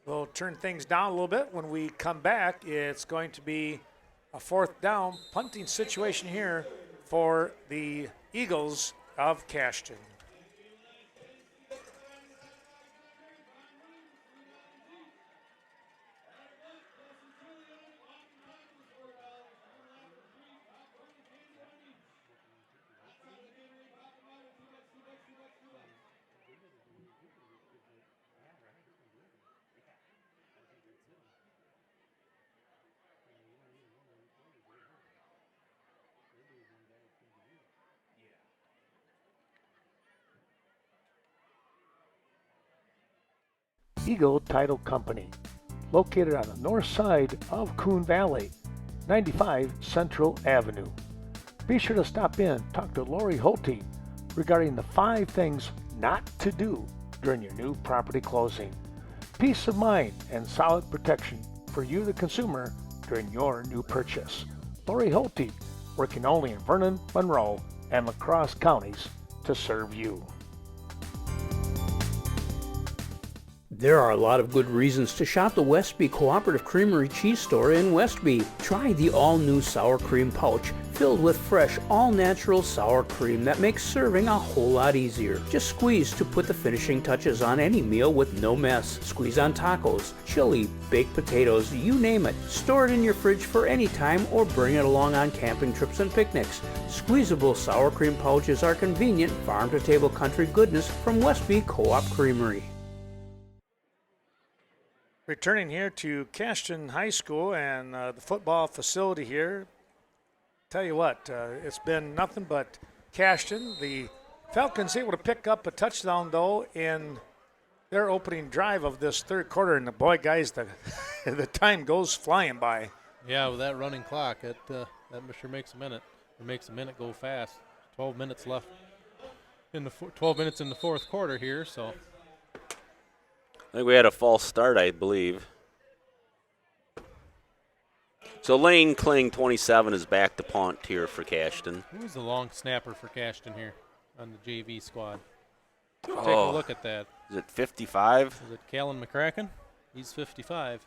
S9: We'll turn things down a little bit. When we come back, it's going to be a fourth down punting situation here for the Eagles of Cashton.
S14: Eagle Title Company, located on the north side of Coon Valley, 95 Central Avenue. Be sure to stop in, talk to Lori Holte regarding the 5 things not to do during your new property closing. Peace of mind and solid protection for you, the consumer, during your new purchase. Lori Holte, working only in Vernon, Monroe, and La Crosse counties to serve you.
S15: There are a lot of good reasons to shop the Westby Cooperative Creamery Cheese Store in Westby. Try the all-new sour cream pouch filled with fresh, all-natural sour cream that makes serving a whole lot easier. Just squeeze to put the finishing touches on any meal with no mess. Squeeze on tacos, chili, baked potatoes, you name it. Store it in your fridge for any time or bring it along on camping trips and picnics. Squeezable sour cream pouches are convenient, farm-to-table country goodness from Westby Co-op Creamery.
S9: Returning here to Cashton High School and the football facility here. Tell you what, it's been nothing but Cashton. The Falcons able to pick up a touchdown, though, in their opening drive of this third quarter. And, boy, guys, the time goes flying by.
S5: Yeah, with that running clock, that sure makes a minute. It makes a minute go fast. 12 minutes left. 12 minutes in the fourth quarter here, so.
S6: I think we had a false start, I believe. So Lane Kling, 27, is back to punt here for Cashton.
S5: Who's the long snapper for Cashton here on the JV squad? Take a look at that.
S6: Is it 55?
S5: Is it Callan McCracken? He's 55.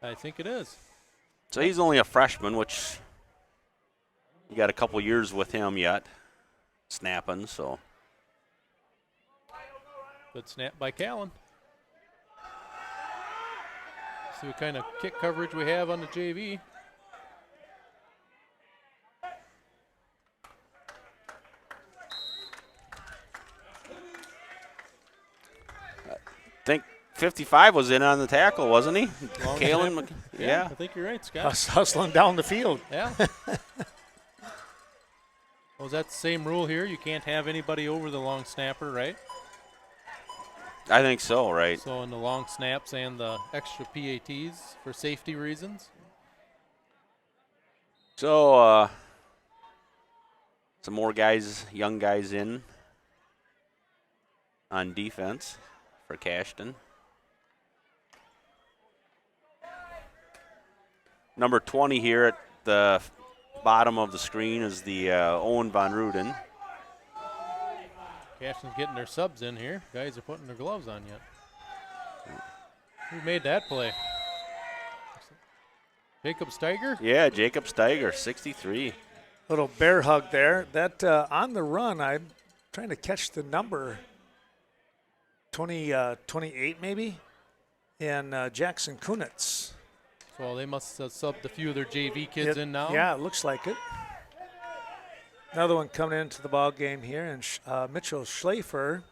S5: I think it is.
S6: So he's only a freshman, which you got a couple years with him yet, snapping. So
S5: good snap by Callan. See what kind of kick coverage we have on the JV.
S6: I think 55 was in on the tackle, wasn't he?
S5: Long
S6: Callan,
S5: snap.
S6: yeah.
S5: I think you're right, Scott.
S9: Hustling down the field.
S5: Yeah. Well, is that the same rule here? You can't have anybody over the long snapper, right?
S6: I think so, right.
S5: So in the long snaps and the extra PATs for safety reasons.
S6: So some more guys, young guys in on defense for Cashton. Number 20 here at the bottom of the screen is the Owen Von Ruden.
S5: Cashton's getting their subs in here. Guys are putting their gloves on yet. Who made that play? Jacob Steiger?
S6: Yeah, Jacob Steiger, 63.
S9: Little bear hug there. That on the run, I'm trying to catch the number. 28 maybe, and Jackson Kunitz.
S5: So they must have subbed a few of their JV kids in now.
S9: Yeah, it looks like it. Another one coming into the ball game here, and Mitchell Schlafer,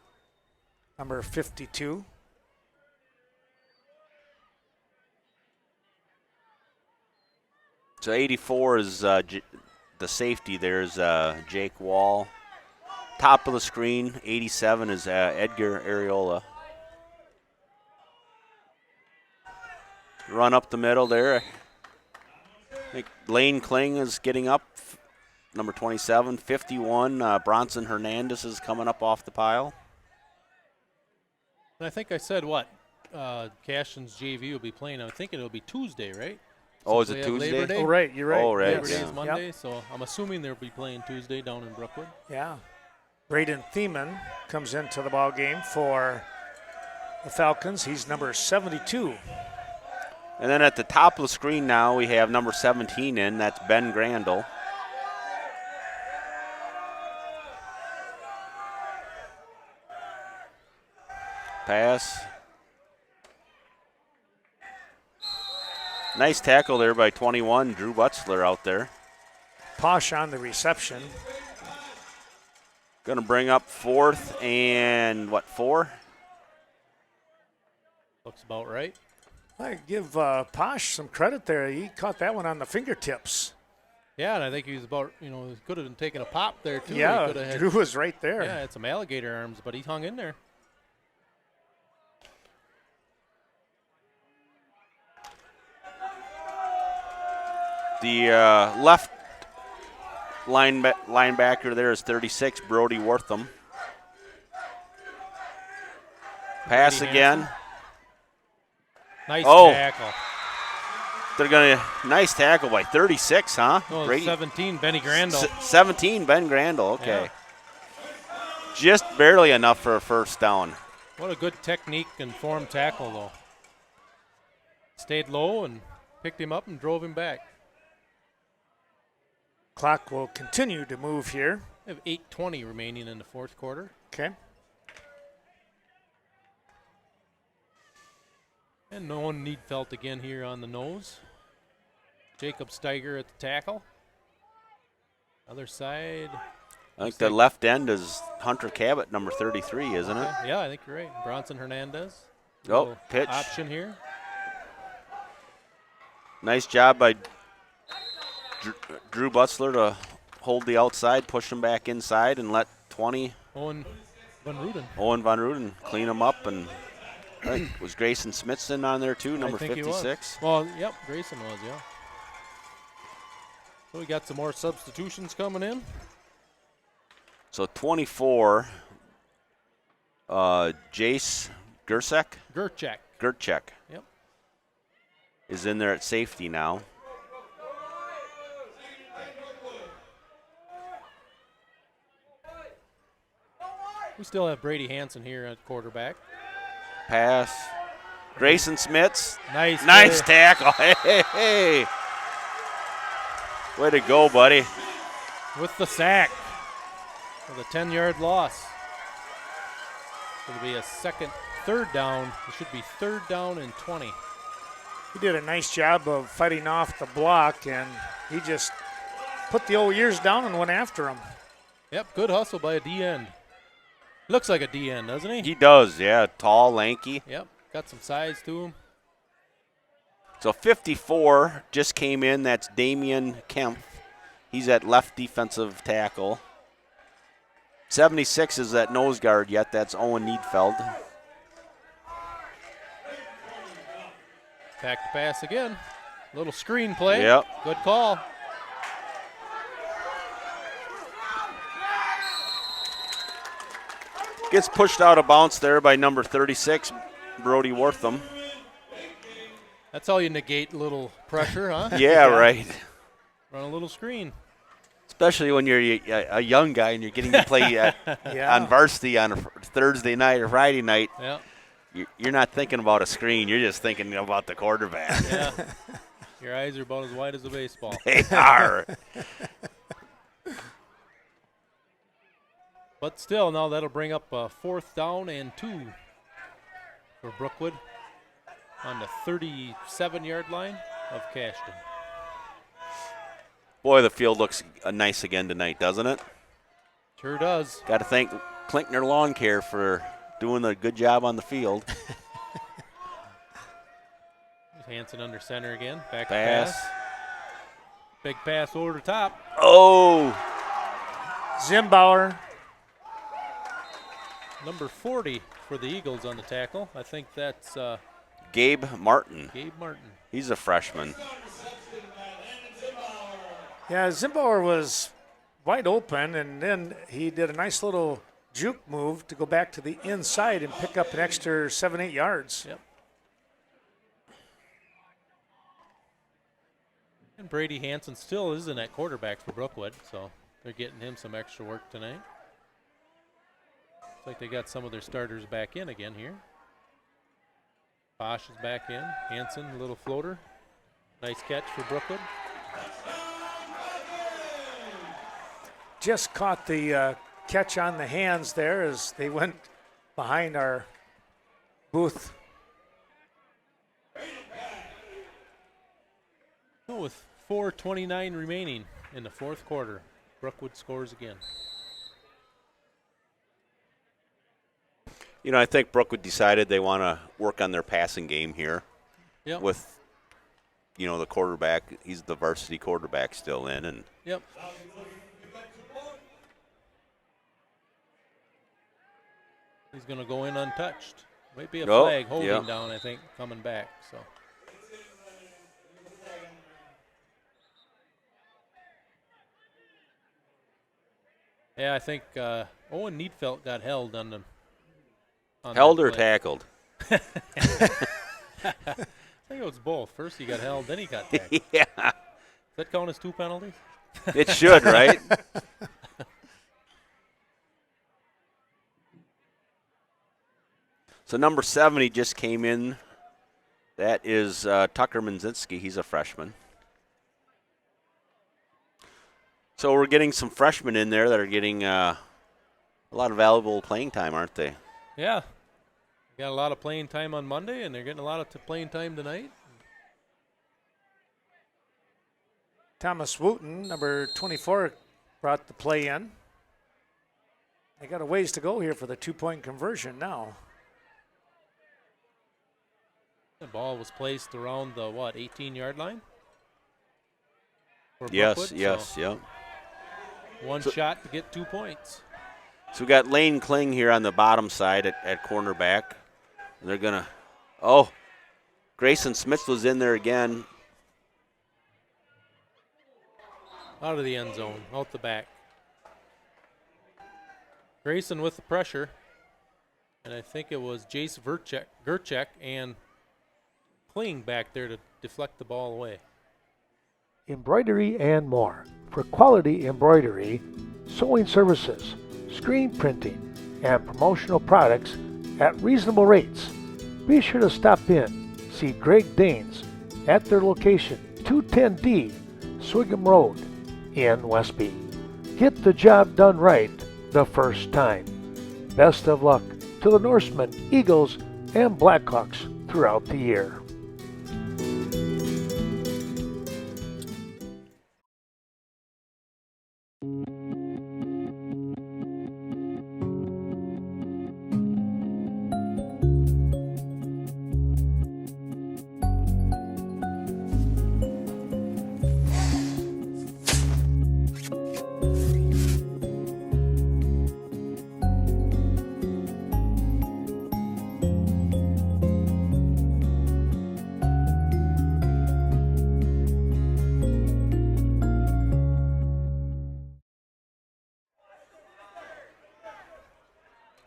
S9: number 52.
S6: So 84 is the safety. There's Jake Wall. Top of the screen, 87 is Edgar Areola. Run up the middle there. I think Lane Kling is getting up, number 27. 51, Bronson Hernandez is coming up off the pile.
S5: And I think I said what? Cashton's JV will be playing. I'm thinking it'll be Tuesday, right?
S6: Oh,
S5: Since
S6: is it
S5: they have
S6: Tuesday?
S5: Labor Day?
S9: Oh, right, you're right.
S6: Oh, right.
S5: Labor Day
S6: Yeah.
S5: is Monday, so I'm assuming they'll be playing Tuesday down in Brookwood.
S9: Yeah. Braden Thiemann comes into the ball game for the Falcons. He's number 72.
S6: And then at the top of the screen now, we have number 17 in. That's Ben Grandel. Pass. Nice tackle there by 21, Drew Butzler out there.
S9: Posh on the reception.
S6: Going to bring up 4th and, 4?
S5: Looks about right.
S9: I give Posh some credit there. He caught that one on the fingertips.
S5: Yeah, and I think he was about, could have taken a pop there, too.
S9: Yeah,
S5: He had,
S9: Drew was right there.
S5: Yeah, had some alligator arms, but he hung in there.
S6: The left linebacker there is 36, Brody Wortham. Pass
S5: Brady
S6: again.
S5: Hansen. Nice
S6: Oh.
S5: tackle.
S6: They're going to, nice tackle by 36, huh?
S5: Oh,
S6: Brady.
S5: 17, Benny Grandel.
S6: 17, Ben Grandel, okay.
S5: Yeah.
S6: Just barely enough for a first down.
S5: What a good technique and form tackle, though. Stayed low and picked him up and drove him back.
S9: Clock will continue to move here.
S5: We have 8:20 remaining in the fourth quarter.
S9: Okay.
S5: And Nolan Needfelt again here on the nose. Jacob Steiger at the tackle. Other side.
S6: I think the left end is Hunter Cabot, number 33, isn't it?
S5: Yeah, I think you're right. Bronson Hernandez.
S6: Oh,
S5: Little
S6: pitch.
S5: option here.
S6: Nice job by Drew Butzler to hold the outside, push him back inside, and let 20.
S5: Owen Von
S6: Ruden clean him up. And was Grayson Smithson on there too, number
S5: I think
S6: 56?
S5: He was. Well, yep, Grayson was, yeah. So we got some more substitutions coming in.
S6: So 24, Jace Gerchek.
S5: Yep.
S6: Is in there at safety now.
S5: We still have Brady Hansen here at quarterback.
S6: Pass. Grayson Smits.
S5: Nice
S6: tackle. Hey. Way to go, buddy.
S5: With the sack. With a 10-yard loss. It'll be a third down. It should be 3rd down and 20.
S9: He did a nice job of fighting off the block, and he just put the old ears down and went after him.
S5: Yep, good hustle by a D-end. Looks like a D-end, doesn't he?
S6: He does, yeah. Tall, lanky.
S5: Yep, got some size to him.
S6: So 54 just came in. That's Damian Kemp. He's at left defensive tackle. 76 is at nose guard yet. That's Owen Needfeld.
S5: Back to pass again. Little screen play.
S6: Yep.
S5: Good call.
S6: Gets pushed out of bounds there by number 36, Brody Wortham.
S5: That's how you negate a little pressure, huh?
S6: Yeah, right.
S5: Run a little screen.
S6: Especially when you're a young guy and you're getting to play on varsity on a Thursday night or Friday night.
S5: Yeah.
S6: You're not thinking about a screen. You're just thinking about the quarterback.
S5: Yeah. Your eyes are about as wide as a baseball.
S6: They are.
S5: But still, now that'll bring up a 4th down and 2 for Brookwood on the 37-yard line of Cashton.
S6: Boy, the field looks nice again tonight, doesn't it?
S5: Sure does.
S6: Got to thank Klinkner Lawn Care for doing a good job on the field.
S5: Hansen under center again. Back to pass. Big pass over the top.
S6: Oh!
S9: Zimbauer.
S5: Number 40 for the Eagles on the tackle. I think that's
S6: Gabe Martin.
S5: Gabe Martin.
S6: He's a freshman.
S9: Yeah, Zimbauer was wide open, and then he did a nice little juke move to go back to the inside and pick up an extra 7-8 yards.
S5: Yep. And Brady Hansen still isn't at quarterback for Brookwood, so they're getting him some extra work tonight. Looks like they got some of their starters back in again here. Bosch is back in. Hansen, a little floater. Nice catch for Brookwood.
S9: Just caught the catch on the hands there as they went behind our booth.
S5: So with 4:29 remaining in the 4th quarter, Brookwood scores again.
S6: You know, I think Brookwood decided they want to work on their passing game here.
S5: Yep.
S6: With, you know, the quarterback. He's the varsity quarterback still in. And
S5: yep. He's going to go in untouched. Might be a flag holding down, I think, coming back. So. Yeah, I think Owen Needfeld got held on the.
S6: Held or tackled?
S5: I think it was both. First he got held, then he got tackled.
S6: Yeah.
S5: Does that count as 2 penalties?
S6: It should, right? So number 70 just came in. That is Tucker Manzinski. He's a freshman. So we're getting some freshmen in there that are getting a lot of valuable playing time, aren't they?
S5: Yeah. Got a lot of playing time on Monday, and they're getting a lot of playing time tonight.
S9: Thomas Wooten, number 24, brought the play in. They got a ways to go here for the 2-point conversion now.
S5: The ball was placed around the, 18-yard line?
S6: Yes.
S5: One shot to get 2 points.
S6: So we got Lane Kling here on the bottom side at cornerback. They're going to, Grayson Smith was in there again.
S5: Out of the end zone, out the back. Grayson with the pressure. And I think it was Jace Gerchek and Kling back there to deflect the ball away.
S14: Embroidery and more. For quality embroidery, sewing services, screen printing,
S3: and promotional products at reasonable rates. Be sure to stop in, see Greg Danes at their location, 210D Swigum Road in Westby. Get the job done right the first time. Best of luck to the Norsemen, Eagles, and Blackhawks throughout the year.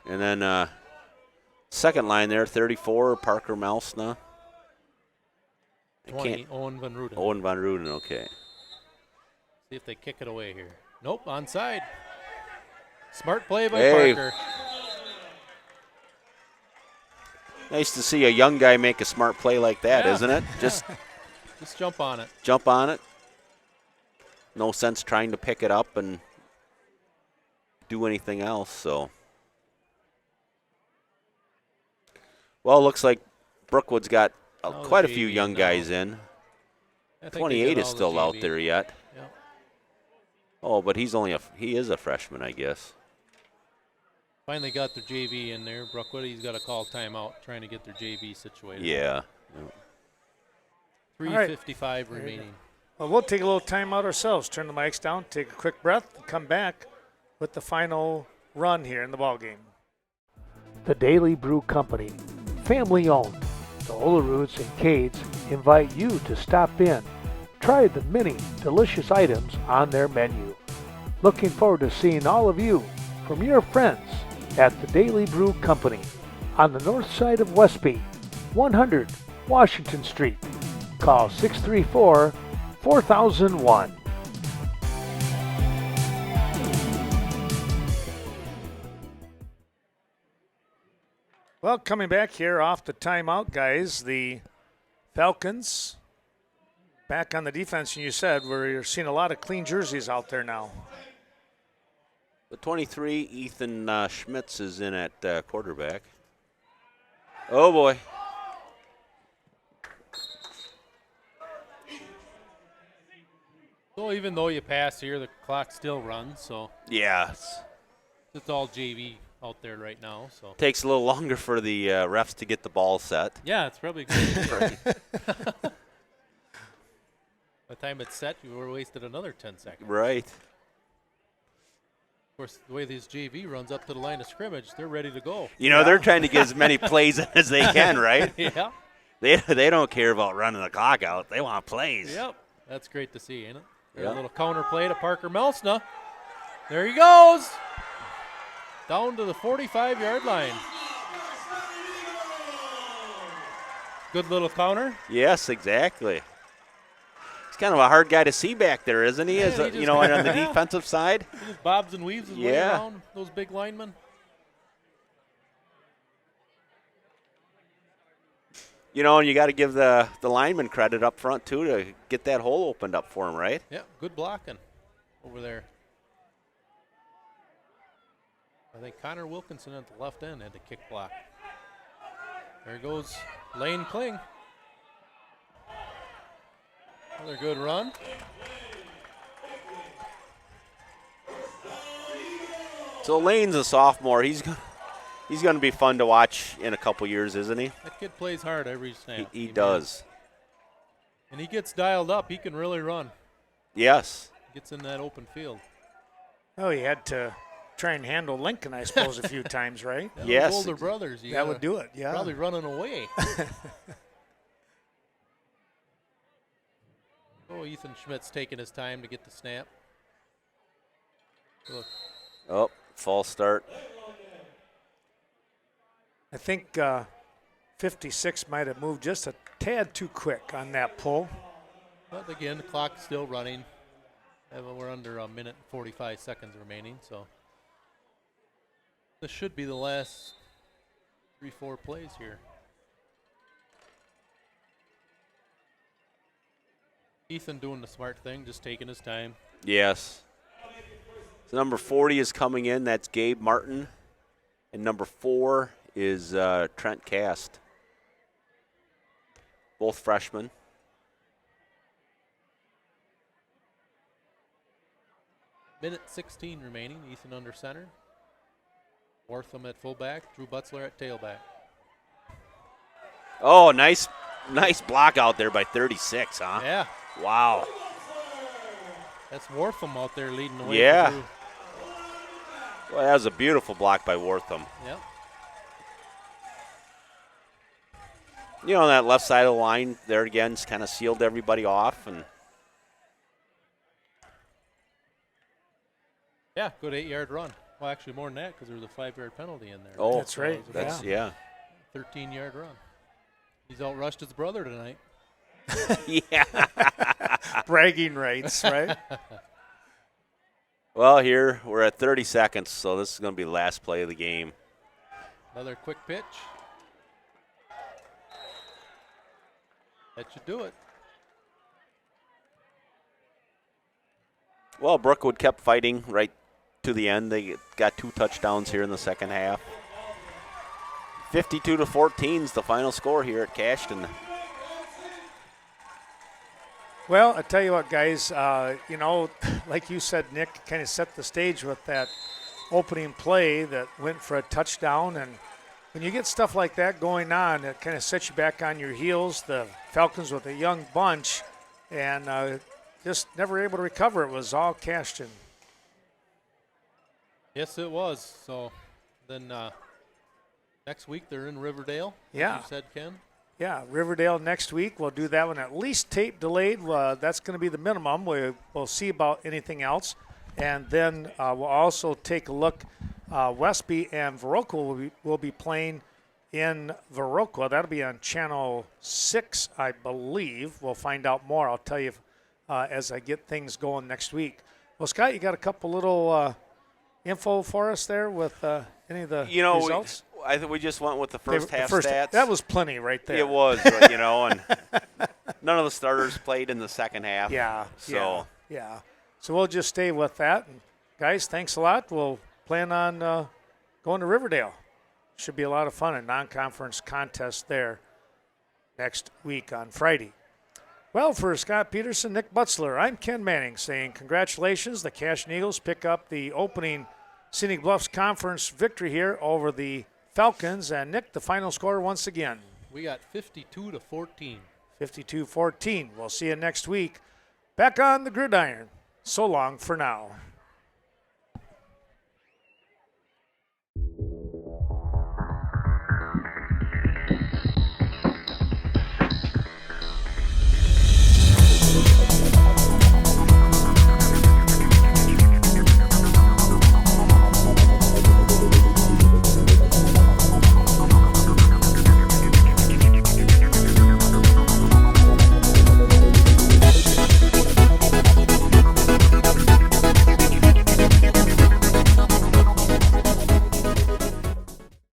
S6: And then second line there, 34, Parker Malsna.
S5: 20, Owen Van Ruden.
S6: Owen Van Ruden, okay.
S5: See if they kick it away here. Nope, onside. Smart play by
S6: Hey.
S5: Parker.
S6: Nice to see a young guy make a smart play like that,
S5: Yeah.
S6: isn't it?
S5: Just jump on it.
S6: Jump on it. No sense trying to pick it up and do anything else, so. Well, it looks like Brookwood's got quite a few
S5: JV
S6: young
S5: now.
S6: guys in.
S5: I think they
S6: 28
S5: got
S6: is
S5: all the
S6: still out
S5: JV.
S6: there yet.
S5: Yeah.
S6: Oh, but he is a freshman, I guess.
S5: Finally got their JV in there. Brookwood, he's got to call timeout trying to get their JV situated.
S6: Yeah.
S5: 3:55
S9: There you go.
S5: remaining.
S9: Well, we'll take a little time out ourselves. Turn the mics down, take a quick breath, and come back with the final run here in the ball game.
S3: The Daily Brew Company, family owned. The Oleroods and Cades invite you to stop in. Try the many delicious items on their menu. Looking forward to seeing all of you from your friends at the Daily Brew Company on the north side of Westby, 100 Washington Street. Call 634-4001.
S9: Well, coming back here off the timeout, guys, the Falcons back on the defense, and you said we're seeing a lot of clean jerseys out there now.
S6: The 23, Ethan Schmitz is in at quarterback. Oh, boy.
S5: So even though you pass here, the clock still runs. So
S6: Yeah.
S5: it's all JV out there right now. So
S6: Takes a little longer for the refs to get the ball set.
S5: yeah, it's probably good. By the time it's set, you were wasted another 10 seconds.
S6: Right.
S5: Of course, the way this JV runs up to the line of scrimmage, they're ready to go.
S6: You know, they're trying to get as many plays in as they can, right?
S5: Yeah.
S6: They don't care about running the clock out. They want plays.
S5: Yep. That's great to see, ain't it? There's
S6: Yeah.
S5: a little counter play to Parker Melsna. There he goes. Down to the 45-yard line. Good little counter.
S6: Yes, exactly. He's kind of a hard guy to see back there, isn't he?
S5: Yeah,
S6: As
S5: he
S6: a,
S5: just-
S6: you know, on the defensive side.
S5: He just bobs and weaves his way
S6: Yeah.
S5: around those big linemen.
S6: You know, and you got to give the lineman credit up front, too, to get that hole opened up for him, right?
S5: Yeah, good blocking over there. I think Connor Wilkinson at the left end had the kick block. There goes Lane Kling. Another good run.
S6: So Lane's a sophomore. He's going to be fun to watch in a couple years, isn't he?
S5: That kid plays hard every snap.
S6: He does.
S5: And he gets dialed up. He can really run.
S6: Yes.
S5: Gets in that open field.
S9: Oh, he had to try and handle Lincoln, I suppose, a few times, right?
S5: Yeah,
S6: Yes.
S5: those older brothers. You
S9: That would
S5: gotta-
S9: do it, yeah.
S5: Probably running away. Oh, Ethan Schmidt's taking his time to get the snap. Look.
S6: Oh, false start.
S9: I think 56 might have moved just a tad too quick on that pull.
S5: But again, the clock's still running. We're under a minute and 45 seconds remaining, so. This should be the last 3-4 plays here. Ethan doing the smart thing, just taking his time.
S6: Yes. So number 40 is coming in. That's Gabe Martin. And number 4 is Trent Cast. Both freshmen.
S5: Minute 16 remaining. Ethan under center. Wortham at fullback. Drew Butzler at tailback.
S6: Oh, nice block out there by 36, huh?
S5: Yeah.
S6: Wow.
S5: That's Wortham out there leading the way.
S6: Yeah. Well, that was a beautiful block by Wortham.
S5: Yep.
S6: You know, that left side of the line there again kind of sealed everybody off. And
S5: yeah, good 8-yard run. Well, actually more than that because there was a 5-yard penalty in there.
S6: Oh,
S9: that's right.
S6: That's, yeah.
S5: 13-yard run. He's outrushed his brother tonight.
S6: Yeah.
S9: Bragging rights, right?
S6: Well, here we're at 30 seconds, so this is going to be the last play of the game.
S5: Another quick pitch. That should do it.
S6: Well, Brookwood kept fighting right to the end. They got 2 touchdowns here in the second half. 52-14 is the final score here at Cashton.
S9: Well, I tell you what, guys, you know, like you said, Nick, kind of set the stage with that opening play that went for a touchdown. And when you get stuff like that going on, it kind of sets you back on your heels. The Falcons with a young bunch and just never able to recover. It was all Cashton.
S5: Yes, it was. So then next week they're in Riverdale.
S9: Yeah.
S5: As you said, Ken.
S9: Yeah, Riverdale next week. We'll do that one at least tape delayed. That's going to be the minimum. We'll see about anything else. And then we'll also take a look. Westby and Viroqua will be playing in Viroqua. That'll be on Channel 6, I believe. We'll find out more. I'll tell you as I get things going next week. Well, Scott, you got a couple little info for us there with any of the results?
S6: I think we just went with the first half stats.
S9: That was plenty right there.
S6: It was, you know, and none of the starters played in the second half.
S9: Yeah.
S6: So
S9: Yeah. So we'll just stay with that. And guys, thanks a lot. We'll plan on going to Riverdale. Should be a lot of fun. A non-conference contest there next week on Friday. Well, for Scott Peterson, Nick Butzler, I'm Ken Manning saying congratulations. The Cashton Eagles pick up the opening Scenic Bluffs Conference victory here over the Falcons. And Nick, the final score once again.
S5: We got 52-14.
S9: 52-14. We'll see you next week. Back on the gridiron. So long for now.